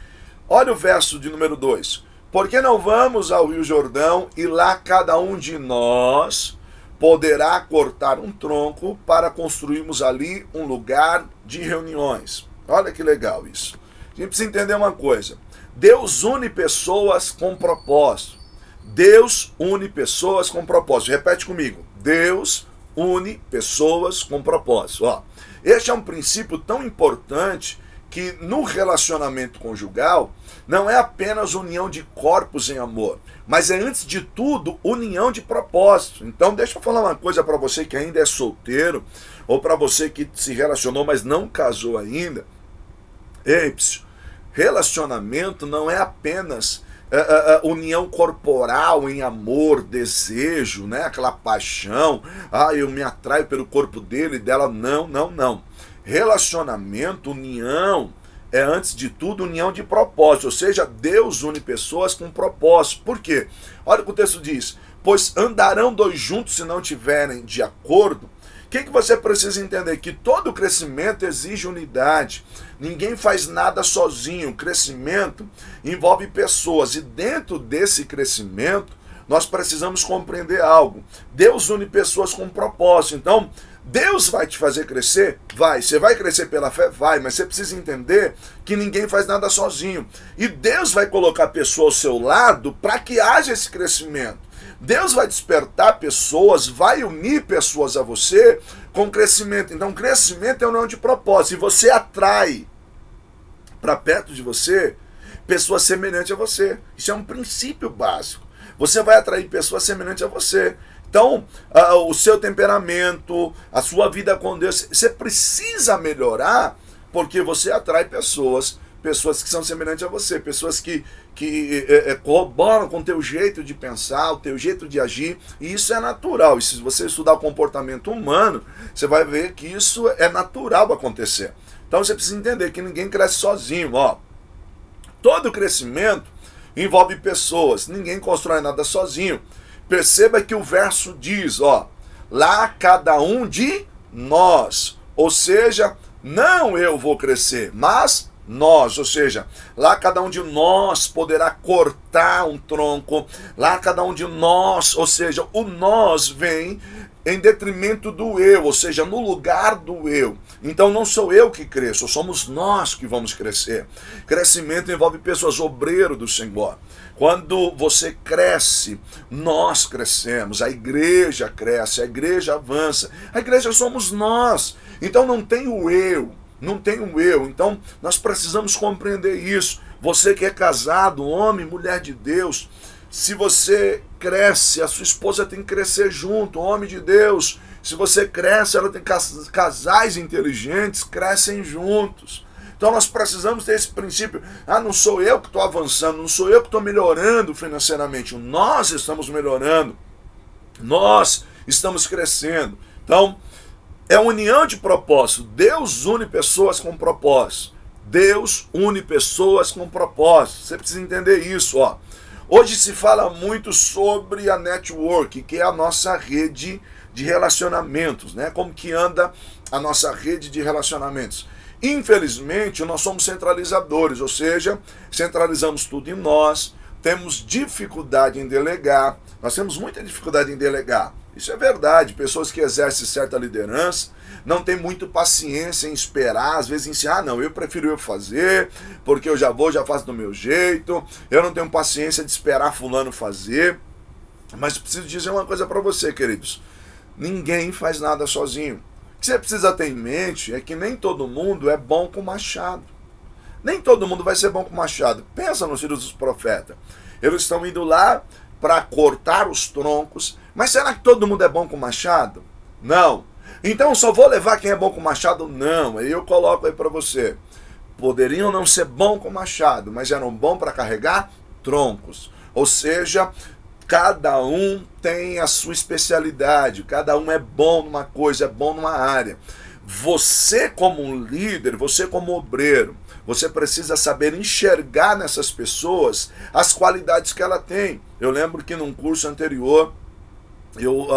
Olha o verso de número 2. Por que não vamos ao Rio Jordão e lá cada um de nós poderá cortar um tronco para construirmos ali um lugar de reuniões? Olha que legal isso. A gente precisa entender uma coisa. Deus une pessoas com propósito. Deus une pessoas com propósito. Repete comigo. Deus une pessoas com propósito. Este é um princípio tão importante que no relacionamento conjugal não é apenas união de corpos em amor, mas é antes de tudo união de propósito. Então deixa eu falar uma coisa para você que ainda é solteiro, ou para você que se relacionou, mas não casou ainda. Relacionamento não é apenas união corporal em amor, desejo, né? Aquela paixão, eu me atraio pelo corpo dele e dela. Não, não, não. Relacionamento, união, é antes de tudo união de propósito, ou seja, Deus une pessoas com propósito. Por quê? Olha o que o texto diz: pois andarão dois juntos se não tiverem de acordo. O que você precisa entender? Que todo crescimento exige unidade. Ninguém faz nada sozinho. O crescimento envolve pessoas. E dentro desse crescimento, nós precisamos compreender algo. Deus une pessoas com propósito. Então, Deus vai te fazer crescer? Vai. Você vai crescer pela fé? Vai. Mas você precisa entender que ninguém faz nada sozinho. E Deus vai colocar pessoas ao seu lado para que haja esse crescimento. Deus vai despertar pessoas, vai unir pessoas a você com crescimento. Então, crescimento é união de propósito. E você atrai para perto de você pessoas semelhantes a você. Isso é um princípio básico. Você vai atrair pessoas semelhantes a você. Então, o seu temperamento, a sua vida com Deus, você precisa melhorar porque você atrai pessoas que são semelhantes a você, pessoas que corroboram com o teu jeito de pensar, o teu jeito de agir, e isso é natural. E se você estudar o comportamento humano, você vai ver que isso é natural acontecer. Então você precisa entender que ninguém cresce sozinho. Todo crescimento envolve pessoas, ninguém constrói nada sozinho. Perceba que o verso diz, lá cada um de nós, ou seja, não eu vou crescer, mas nós, ou seja, lá cada um de nós poderá cortar um tronco, lá cada um de nós, ou seja, o nós vem em detrimento do eu, ou seja, no lugar do eu. Então não sou eu que cresço, somos nós que vamos crescer. Crescimento envolve pessoas, obreiro do Senhor. Quando você cresce, nós crescemos, a igreja cresce, a igreja avança, a igreja somos nós. Então não tem o eu. Não tem um eu, então nós precisamos compreender isso. Você que é casado, homem, mulher de Deus, se você cresce, a sua esposa tem que crescer junto, homem de Deus. Se você cresce, ela tem casais inteligentes, crescem juntos. Então nós precisamos ter esse princípio, não sou eu que estou avançando, não sou eu que estou melhorando financeiramente, nós estamos melhorando, nós estamos crescendo. Então, é união de propósito. Deus une pessoas com propósito. Deus une pessoas com propósito. Você precisa entender isso, Hoje se fala muito sobre a network, que é a nossa rede de relacionamentos, né? Como que anda a nossa rede de relacionamentos. Infelizmente, nós somos centralizadores, ou seja, centralizamos tudo em nós, temos dificuldade em delegar, nós temos muita dificuldade em delegar. Isso é verdade, pessoas que exercem certa liderança não têm muito paciência em esperar, às vezes em si, não, eu prefiro eu fazer, porque eu já faço do meu jeito, eu não tenho paciência de esperar fulano fazer. Mas preciso dizer uma coisa para você, queridos, ninguém faz nada sozinho. O que você precisa ter em mente é que nem todo mundo é bom com machado. Nem todo mundo vai ser bom com machado. Pensa nos filhos dos profetas. Eles estão indo lá para cortar os troncos. Mas será que todo mundo é bom com machado? Não. Então só vou levar quem é bom com machado? Não. Aí eu coloco aí para você. Poderiam não ser bom com machado, mas eram bom para carregar troncos. Ou seja, cada um tem a sua especialidade. Cada um é bom numa coisa, é bom numa área. Você como um líder, você como obreiro, você precisa saber enxergar nessas pessoas as qualidades que ela tem. Eu lembro que num curso anterior, eu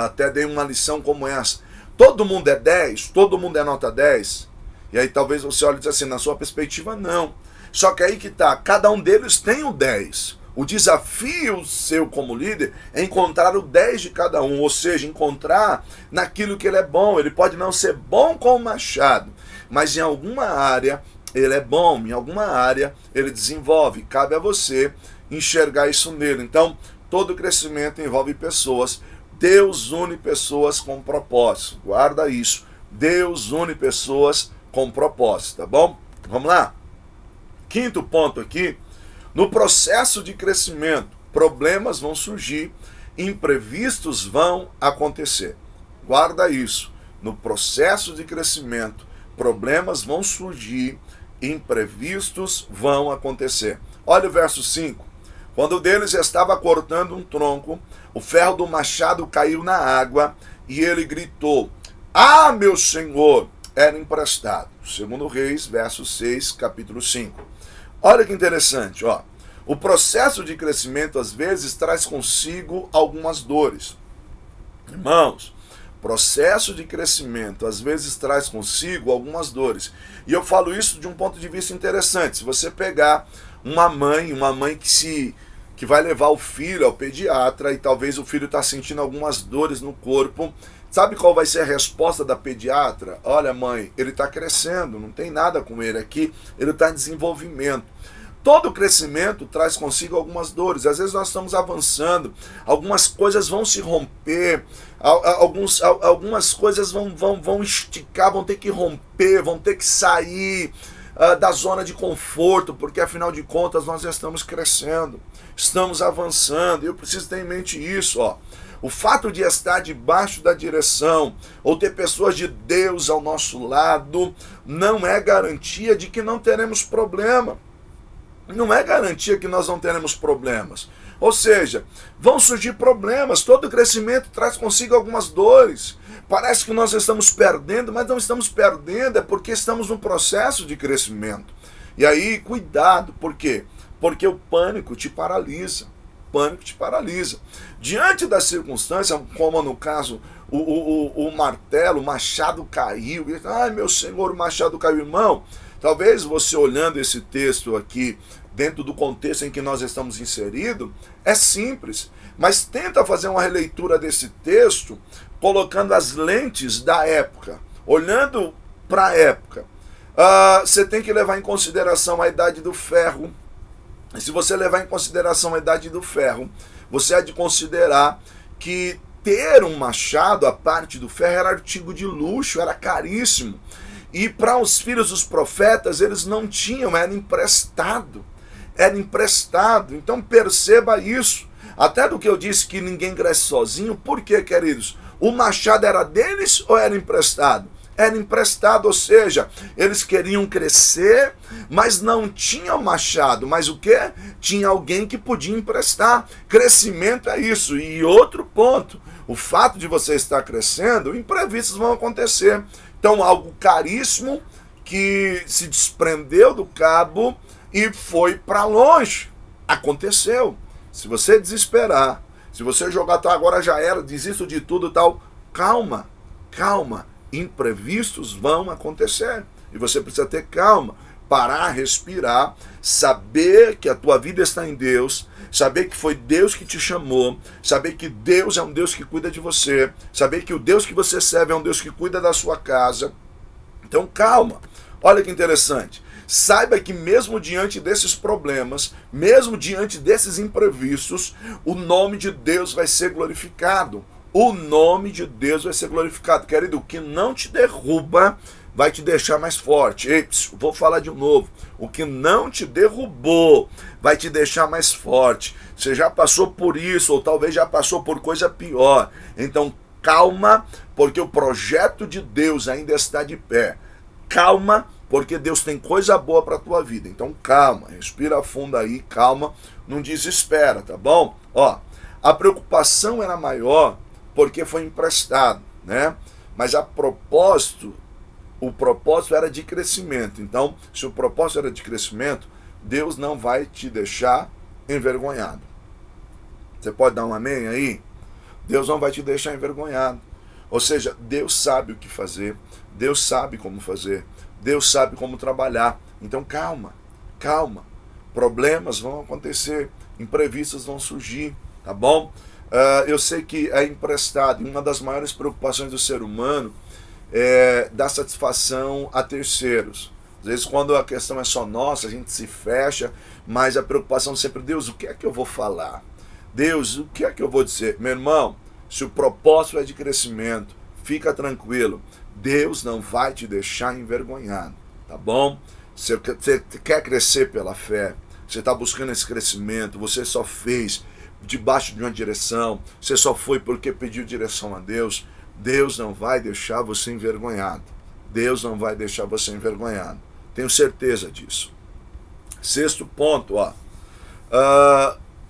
até dei uma lição como essa. Todo mundo é 10? Todo mundo é nota 10? E aí talvez você olhe e diz assim, na sua perspectiva, não. Só que aí que tá, cada um deles tem o 10. O desafio seu como líder é encontrar o 10 de cada um, ou seja, encontrar naquilo que ele é bom. Ele pode não ser bom com o machado, mas em alguma área ele é bom, em alguma área ele desenvolve. Cabe a você enxergar isso nele. Então, todo crescimento envolve pessoas. Deus une pessoas com propósito. Guarda isso. Deus une pessoas com propósito, tá bom? Vamos lá? Quinto ponto aqui, no processo de crescimento, problemas vão surgir, imprevistos vão acontecer. Guarda isso. No processo de crescimento, problemas vão surgir, imprevistos vão acontecer. Olha o verso 5. Quando deles estava cortando um tronco, o ferro do machado caiu na água e ele gritou: "Ah, meu senhor!" Era emprestado. Segundo Reis, verso 6, capítulo 5. Olha que interessante, ó. O processo de crescimento às vezes traz consigo algumas dores. Irmãos, processo de crescimento às vezes traz consigo algumas dores. E eu falo isso de um ponto de vista interessante. Se você pegar uma mãe que vai levar o filho ao pediatra e talvez o filho está sentindo algumas dores no corpo, sabe qual vai ser a resposta da pediatra? Olha, mãe, ele está crescendo, não tem nada com ele aqui, ele está em desenvolvimento. Todo crescimento traz consigo algumas dores. Às vezes nós estamos avançando, algumas coisas vão se romper, algumas coisas vão esticar, vão ter que romper, vão ter que sair da zona de conforto, porque afinal de contas nós já estamos crescendo, estamos avançando. E eu preciso ter em mente isso, ó. O fato de estar debaixo da direção ou ter pessoas de Deus ao nosso lado não é garantia de que não teremos problema. Não é garantia que nós não teremos problemas. Ou seja, vão surgir problemas, todo crescimento traz consigo algumas dores. Parece que nós estamos perdendo, mas não estamos perdendo, é porque estamos num processo de crescimento. E aí, cuidado, por quê? Porque o pânico te paralisa. O pânico te paralisa. Diante da circunstância, como no caso, o martelo, o machado caiu. Ai, meu Senhor, o machado caiu, irmão. Talvez você olhando esse texto aqui, dentro do contexto em que nós estamos inseridos, é simples, mas tenta fazer uma releitura desse texto, colocando as lentes da época, olhando para a época. Você tem que levar em consideração a idade do ferro. E se você levar em consideração a idade do ferro, você há de considerar que ter um machado, a parte do ferro, era artigo de luxo, era caríssimo. E para os filhos dos profetas, eles não tinham, era emprestado. Era emprestado. Então perceba isso. Até do que eu disse que ninguém cresce sozinho. Por quê, queridos? O machado era deles ou era emprestado? Era emprestado, ou seja, eles queriam crescer, mas não tinham machado. Mas o quê? Tinha alguém que podia emprestar. Crescimento é isso. E outro ponto, o fato de você estar crescendo, imprevistos vão acontecer. Então, algo caríssimo que se desprendeu do cabo e foi para longe. Aconteceu. Se você desesperar, se você jogar, tá, agora já era, desisto de tudo e tal, calma, calma. Imprevistos vão acontecer. E você precisa ter calma, parar, respirar, saber que a tua vida está em Deus, saber que foi Deus que te chamou, saber que Deus é um Deus que cuida de você, saber que o Deus que você serve é um Deus que cuida da sua casa. Então calma, olha que interessante. Saiba que mesmo diante desses problemas, mesmo diante desses imprevistos, o nome de Deus vai ser glorificado. O nome de Deus vai ser glorificado. Querido, o que não te derruba vai te deixar mais forte. Ei, vou falar de novo. O que não te derrubou vai te deixar mais forte. Você já passou por isso, ou talvez já passou por coisa pior. Então, calma, porque o projeto de Deus ainda está de pé. Calma, porque Deus tem coisa boa para a tua vida. Então, calma, respira fundo aí, calma, não desespera, tá bom? Ó, a preocupação era maior porque foi emprestado, né? Mas o propósito era de crescimento. Então, se o propósito era de crescimento, Deus não vai te deixar envergonhado. Você pode dar um amém aí? Deus não vai te deixar envergonhado. Ou seja, Deus sabe o que fazer, Deus sabe como fazer, Deus sabe como trabalhar. Então calma, calma. Problemas vão acontecer, imprevistos vão surgir, tá bom? Eu sei que é emprestado, e uma das maiores preocupações do ser humano é dar satisfação a terceiros. Às vezes, quando a questão é só nossa, a gente se fecha, mas a preocupação sempre, Deus, o que é que eu vou falar? Deus, o que é que eu vou dizer? Meu irmão, se o propósito é de crescimento, fica tranquilo, Deus não vai te deixar envergonhado, tá bom? Você quer crescer pela fé, você está buscando esse crescimento, você só fez debaixo de uma direção, você só foi porque pediu direção a Deus, Deus não vai deixar você envergonhado. Deus não vai deixar você envergonhado. Tenho certeza disso. Sexto ponto,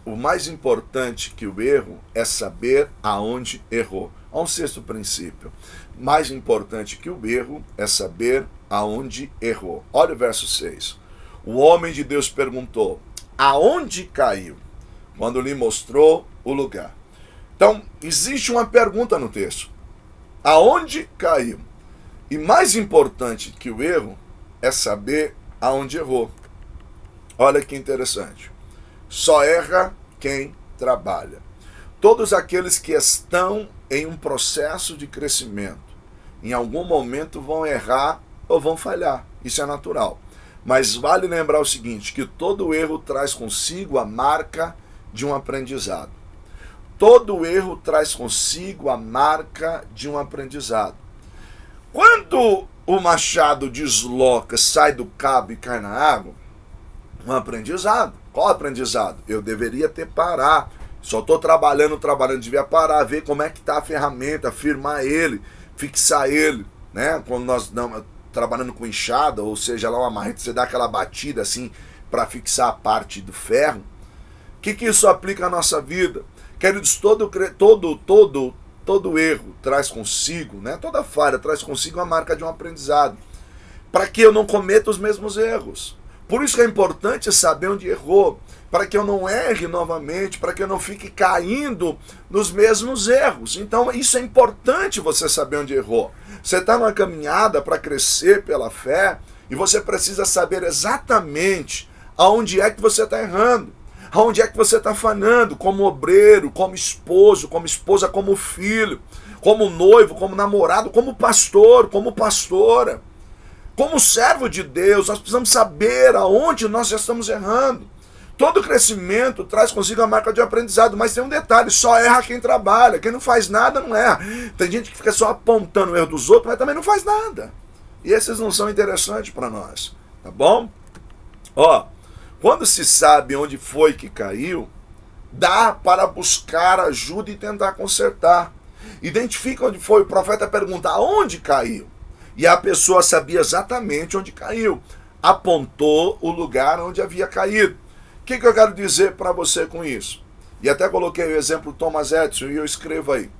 o mais importante que o erro é saber aonde errou. Há um sexto princípio. Mais importante que o erro é saber aonde errou. Olha o verso 6. O homem de Deus perguntou: aonde caiu? Quando lhe mostrou o lugar. Então, existe uma pergunta no texto. Aonde caiu? E mais importante que o erro é saber aonde errou. Olha que interessante. Só erra quem trabalha. Todos aqueles que estão em um processo de crescimento, em algum momento vão errar ou vão falhar. Isso é natural. Mas vale lembrar o seguinte, que todo erro traz consigo a marca de um aprendizado. Todo erro traz consigo a marca de um aprendizado. Quando o machado desloca, sai do cabo e cai na água, um aprendizado. Qual aprendizado? Eu deveria ter parado. Só estou trabalhando, devia parar, ver como é que está a ferramenta, firmar ele, fixar ele, né? Quando nós estamos trabalhando com enxada, ou seja, lá uma marreta, você dá aquela batida assim para fixar a parte do ferro. O que isso aplica à nossa vida? Queridos, todo erro traz consigo, né? Toda falha traz consigo a marca de um aprendizado, para que eu não cometa os mesmos erros. Por isso que é importante saber onde errou, para que eu não erre novamente, para que eu não fique caindo nos mesmos erros. Então isso é importante, você saber onde errou. Você está numa caminhada para crescer pela fé e você precisa saber exatamente aonde é que você está errando, aonde é que você está falhando, como obreiro, como esposo, como esposa, como filho, como noivo, como namorado, como pastor, como pastora. Como servo de Deus, nós precisamos saber aonde nós já estamos errando. Todo crescimento traz consigo a marca de aprendizado, mas tem um detalhe, só erra quem trabalha, quem não faz nada não erra. Tem gente que fica só apontando o erro dos outros, mas também não faz nada. E esses não são interessantes para nós, tá bom? Quando se sabe onde foi que caiu, dá para buscar ajuda e tentar consertar. Identifica onde foi, o profeta pergunta, aonde caiu? E a pessoa sabia exatamente onde caiu. Apontou o lugar onde havia caído. O que eu quero dizer para você com isso? E até coloquei o exemplo Thomas Edison e eu escrevo aí.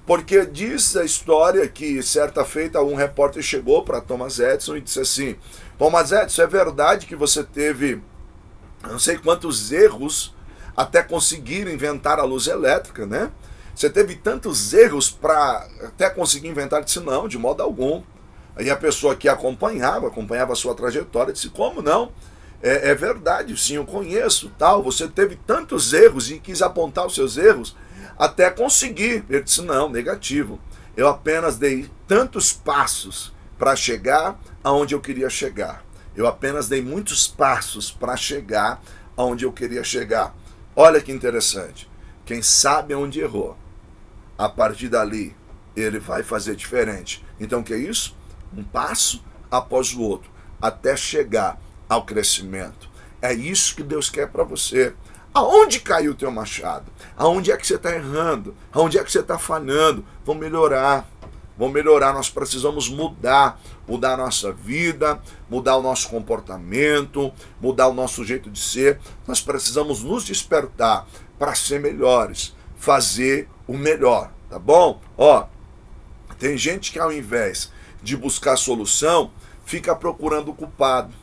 Porque diz a história que certa feita um repórter chegou para Thomas Edison e disse assim: Thomas Edison, é verdade que você teve não sei quantos erros até conseguir inventar a luz elétrica, né? Você teve tantos erros para até conseguir inventar? Ele disse, não, de modo algum. Aí a pessoa que acompanhava a sua trajetória, disse, como não? É verdade, sim, eu conheço, tal, você teve tantos erros e quis apontar os seus erros até conseguir. Ele disse, não, negativo. Eu apenas dei tantos passos para chegar aonde eu queria chegar. Eu apenas dei muitos passos para chegar aonde eu queria chegar. Olha que interessante. Quem sabe onde errou, a partir dali, ele vai fazer diferente. Então o que é isso? Um passo após o outro, até chegar ao crescimento. É isso que Deus quer para você. Aonde caiu o teu machado? Aonde é que você está errando? Aonde é que você está falhando? Vamos melhorar. Nós precisamos mudar a nossa vida, mudar o nosso comportamento, mudar o nosso jeito de ser. Nós precisamos nos despertar para ser melhores, fazer o melhor, tá bom? Tem gente que ao invés de buscar solução, fica procurando o culpado.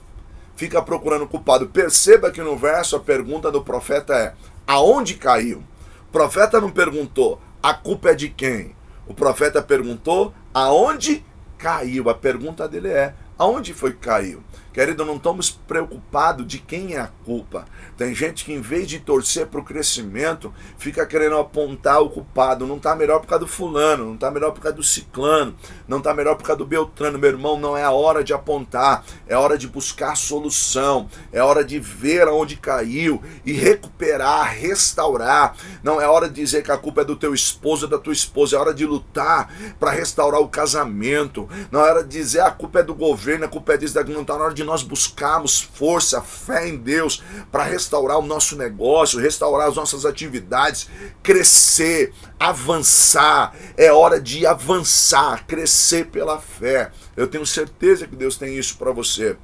Perceba que no verso a pergunta do profeta é, aonde caiu? O profeta não perguntou, a culpa é de quem? O profeta perguntou, aonde caiu? A pergunta dele é, aonde foi que caiu? Querido, não estamos preocupados de quem é a culpa. Tem gente que em vez de torcer para o crescimento, fica querendo apontar o culpado. Não está melhor por causa do fulano, não está melhor por causa do ciclano, não está melhor por causa do beltrano. Meu irmão, não é a hora de apontar, é hora de buscar solução, é hora de ver aonde caiu e recuperar, restaurar. Não é hora de dizer que a culpa é do teu esposo ou da tua esposa, é hora de lutar para restaurar o casamento. Não é hora de dizer a culpa é do governo, joelho, a culpa é disso, não está na hora de nós buscarmos força, fé em Deus para restaurar o nosso negócio, restaurar as nossas atividades, crescer, avançar. É hora de avançar, crescer pela fé. Eu tenho certeza que Deus tem isso para você.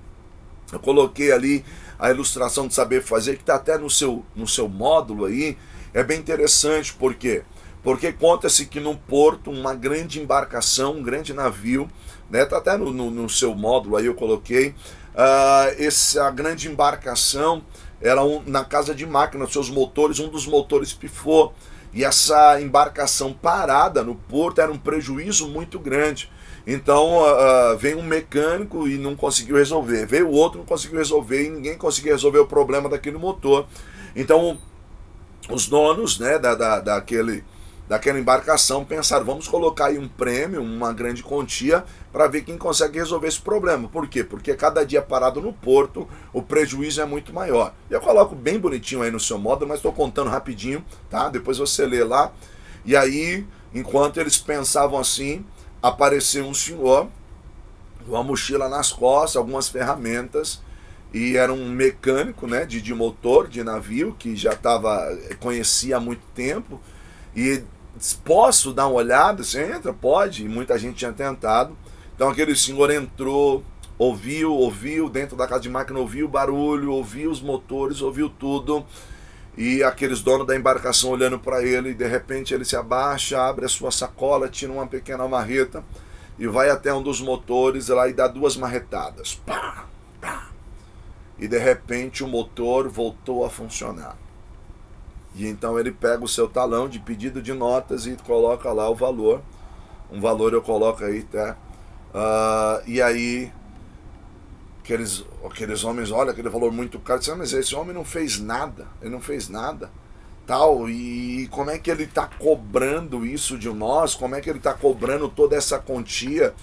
Eu coloquei ali a ilustração de saber fazer, que está até no seu módulo aí. É bem interessante, por quê? Porque conta-se que no porto, uma grande embarcação, um grande navio, né, tá até no seu módulo aí eu coloquei, essa grande embarcação era na casa de máquina, seus motores, um dos motores pifou, e essa embarcação parada no porto era um prejuízo muito grande. Então veio um mecânico e não conseguiu resolver, veio outro, não conseguiu resolver, e ninguém conseguiu resolver o problema daquele motor. Então os donos, né, daquela embarcação pensaram, vamos colocar aí um prêmio, uma grande quantia, para ver quem consegue resolver esse problema. Por quê? Porque cada dia parado no porto, o prejuízo é muito maior. Eu coloco bem bonitinho aí no seu módulo, mas estou contando rapidinho, tá? Depois você lê lá. E aí, enquanto eles pensavam assim, apareceu um senhor, uma mochila nas costas, algumas ferramentas, e era um mecânico, né, de motor, de navio, que já conhecia há muito tempo, e posso dar uma olhada? Você entra? Pode, e muita gente tinha tentado. Então aquele senhor entrou, ouviu dentro da casa de máquina, ouviu o barulho, ouviu os motores, ouviu tudo, e aqueles donos da embarcação olhando para ele, e de repente ele se abaixa, abre a sua sacola, tira uma pequena marreta, e vai até um dos motores lá e dá 2 marretadas. Pá, pá. E de repente o motor voltou a funcionar. E então ele pega o seu talão de pedido de notas e coloca lá o valor. Um valor eu coloco aí, tá? E aí aqueles homens olham aquele valor muito caro, dizem, mas esse homem não fez nada, ele não fez nada, tal, e como é que ele está cobrando isso de nós, como é que ele está cobrando toda essa quantia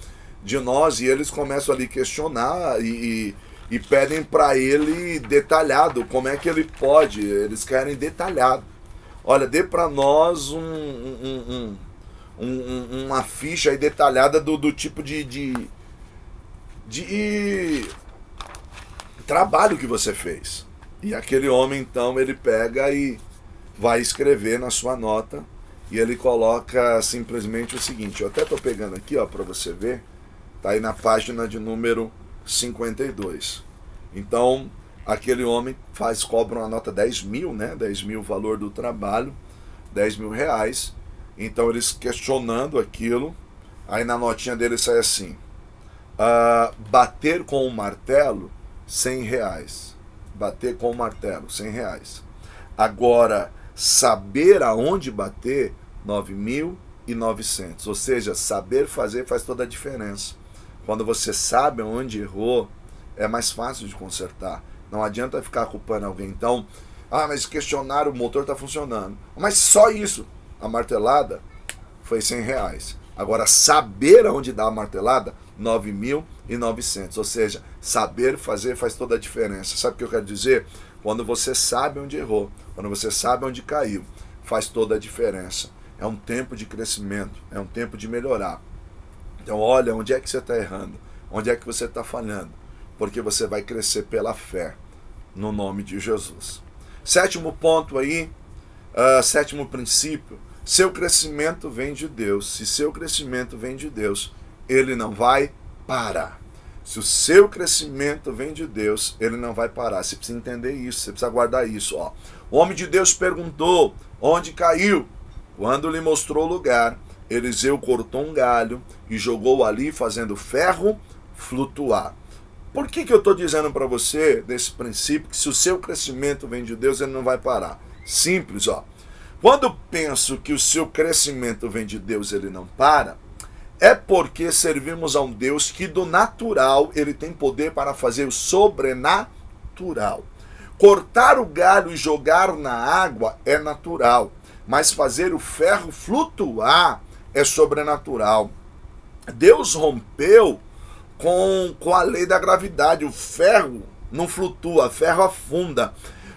de nós? E eles começam ali a questionar e pedem para ele detalhado, como é que ele pode, eles querem detalhado. Olha, dê para nós uma ficha aí detalhada do tipo de trabalho que você fez. E aquele homem, então, ele pega e vai escrever na sua nota, e ele coloca simplesmente o seguinte, eu até estou pegando aqui, ó, para você ver, tá aí na página de número 52. Então, aquele homem cobra uma nota 10 mil, né? 10 mil o valor do trabalho, 10 mil reais. Então, eles questionando aquilo, aí na notinha dele sai assim, bater com o martelo, 100 reais. Bater com o martelo, 100 reais. Agora, saber aonde bater, 9.900. Ou seja, saber fazer faz toda a diferença. Quando você sabe onde errou, é mais fácil de consertar. Não adianta ficar culpando alguém. Então, mas questionar, o motor está funcionando. Mas só isso, a martelada foi 100 reais. Agora, saber aonde dá a martelada, 9.900. Ou seja, saber fazer faz toda a diferença. Sabe o que eu quero dizer? Quando você sabe onde errou, quando você sabe onde caiu, faz toda a diferença. É um tempo de crescimento, é um tempo de melhorar. Então olha onde é que você está errando, onde é que você está falhando, porque você vai crescer pela fé, no nome de Jesus. 7º ponto aí, 7º princípio, seu crescimento vem de Deus. Se seu crescimento vem de Deus, ele não vai parar. Se o seu crescimento vem de Deus, ele não vai parar. Você precisa entender isso, você precisa guardar isso. Ó. O homem de Deus perguntou, onde caiu? Quando lhe mostrou o lugar, Eliseu cortou um galho e jogou ali, fazendo ferro flutuar. Por que eu estou dizendo para você, desse princípio, que se o seu crescimento vem de Deus, ele não vai parar? Simples, ó. Quando eu penso que o seu crescimento vem de Deus, ele não para, é porque servimos a um Deus que do natural, ele tem poder para fazer o sobrenatural. Cortar o galho e jogar na água é natural, mas fazer o ferro flutuar é sobrenatural. Deus rompeu com a lei da gravidade. O ferro não flutua, o ferro afunda.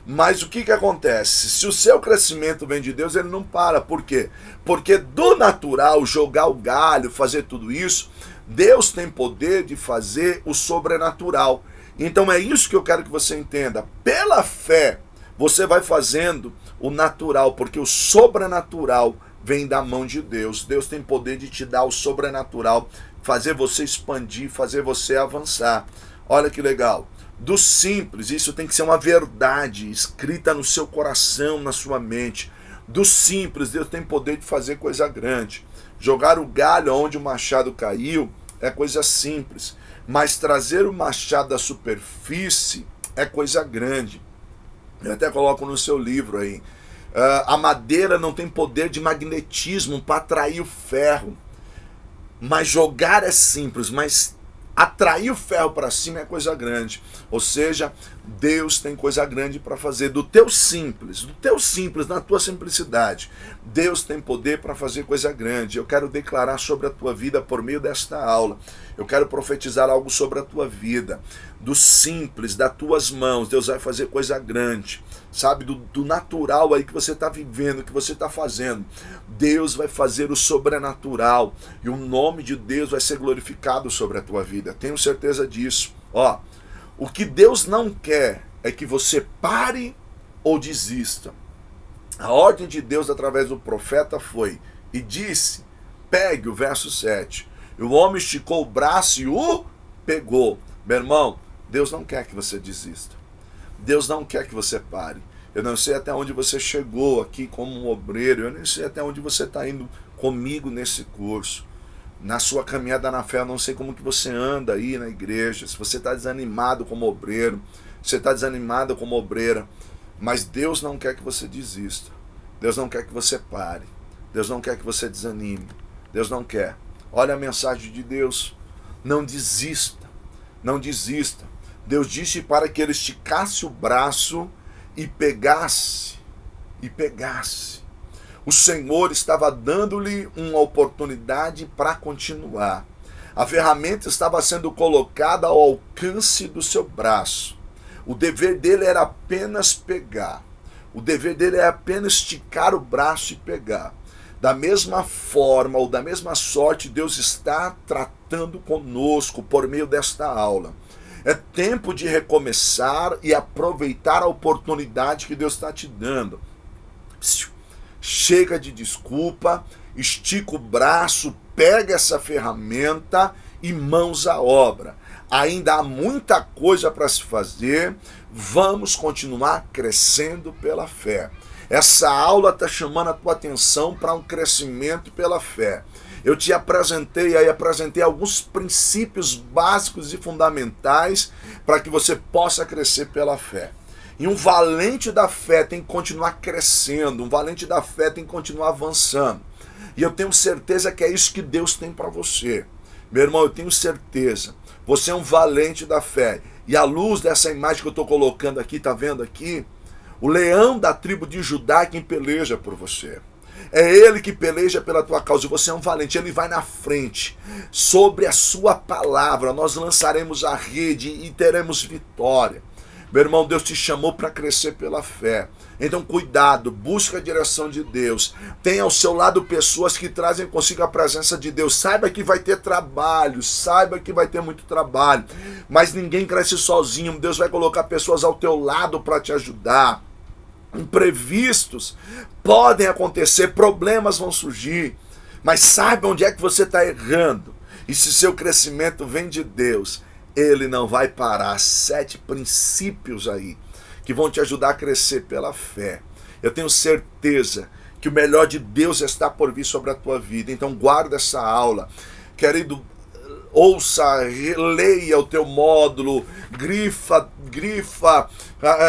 Mas o que acontece? Se o seu crescimento vem de Deus, ele não para. Por quê? Porque do natural, jogar o galho, fazer tudo isso, Deus tem poder de fazer o sobrenatural. Então é isso que eu quero que você entenda. Pela fé, você vai fazendo o natural, porque o sobrenatural vem da mão de Deus. Deus tem poder de te dar o sobrenatural, fazer você expandir, fazer você avançar. Olha que legal. Do simples, isso tem que ser uma verdade escrita no seu coração, na sua mente. Do simples, Deus tem poder de fazer coisa grande. Jogar o galho onde o machado caiu é coisa simples, mas trazer o machado da superfície é coisa grande. Eu até coloco no seu livro aí. A madeira não tem poder de magnetismo para atrair o ferro. Mas jogar é simples, mas atrair o ferro para cima é coisa grande. Ou seja, Deus tem coisa grande para fazer do teu simples, na tua simplicidade. Deus tem poder para fazer coisa grande. Eu quero declarar sobre a tua vida por meio desta aula. Eu quero profetizar algo sobre a tua vida. Do simples, das tuas mãos, Deus vai fazer coisa grande. Sabe, do natural aí que você está vivendo, que você está fazendo. Deus vai fazer o sobrenatural. E o nome de Deus vai ser glorificado sobre a tua vida. Tenho certeza disso. Ó, o que Deus não quer é que você pare ou desista. A ordem de Deus através do profeta foi, e disse, pegue o verso 7. E o homem esticou o braço e o pegou. Meu irmão, Deus não quer que você desista. Deus não quer que você pare. Eu não sei até onde você chegou aqui como um obreiro. Eu nem sei até onde você está indo comigo nesse curso. Na sua caminhada na fé, eu não sei como que você anda aí na igreja. Se você está desanimado como obreiro, você está desanimada como obreira. Mas Deus não quer que você desista. Deus não quer que você pare. Deus não quer que você desanime. Deus não quer. Olha a mensagem de Deus. Não desista. Não desista. Deus disse para que ele esticasse o braço e pegasse. E pegasse. O Senhor estava dando-lhe uma oportunidade para continuar. A ferramenta estava sendo colocada ao alcance do seu braço. O dever dele era apenas pegar. O dever dele é apenas esticar o braço e pegar. Da mesma forma ou da mesma sorte, Deus está tratando conosco por meio desta aula. É tempo de recomeçar e aproveitar a oportunidade que Deus está te dando. Chega de desculpa, estica o braço, pega essa ferramenta e mãos à obra. Ainda há muita coisa para se fazer, vamos continuar crescendo pela fé. Essa aula está chamando a tua atenção para um crescimento pela fé. Eu te apresentei alguns princípios básicos e fundamentais para que você possa crescer pela fé. E um valente da fé tem que continuar crescendo, um valente da fé tem que continuar avançando. E eu tenho certeza que é isso que Deus tem para você. Meu irmão, eu tenho certeza. Você é um valente da fé. E à luz dessa imagem que eu estou colocando aqui, tá vendo aqui? O leão da tribo de Judá é quem peleja por você. É ele que peleja pela tua causa. E você é um valente. Ele vai na frente. Sobre a sua palavra, nós lançaremos a rede e teremos vitória. Meu irmão, Deus te chamou para crescer pela fé. Então cuidado, busca a direção de Deus. Tenha ao seu lado pessoas que trazem consigo a presença de Deus. Saiba que vai ter trabalho, saiba que vai ter muito trabalho. Mas ninguém cresce sozinho. Deus vai colocar pessoas ao teu lado para te ajudar. Imprevistos podem acontecer, problemas vão surgir. Mas saiba onde é que você está errando. E se seu crescimento vem de Deus, Ele não vai parar. 7 princípios aí que vão te ajudar a crescer pela fé. Eu tenho certeza que o melhor de Deus está por vir sobre a tua vida. Então guarda essa aula. Querido, ouça, releia o teu módulo, grifa,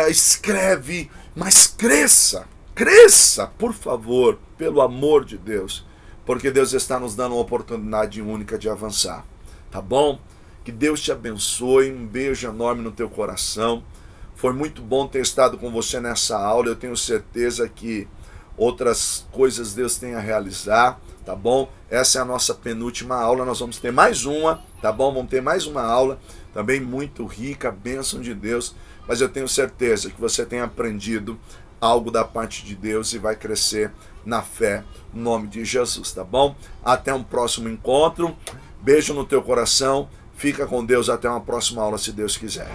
escreve, mas cresça, por favor, pelo amor de Deus. Porque Deus está nos dando uma oportunidade única de avançar. Tá bom? Que Deus te abençoe, um beijo enorme no teu coração. Foi muito bom ter estado com você nessa aula. Eu tenho certeza que outras coisas Deus tem a realizar. tá bom? Essa é a nossa penúltima aula, nós vamos ter mais uma, tá bom? Vamos ter mais uma aula, também muito rica, bênção de Deus, mas eu tenho certeza que você tem aprendido algo da parte de Deus e vai crescer na fé, no nome de Jesus, tá bom? Até um próximo encontro, beijo no teu coração, fica com Deus, até uma próxima aula, se Deus quiser.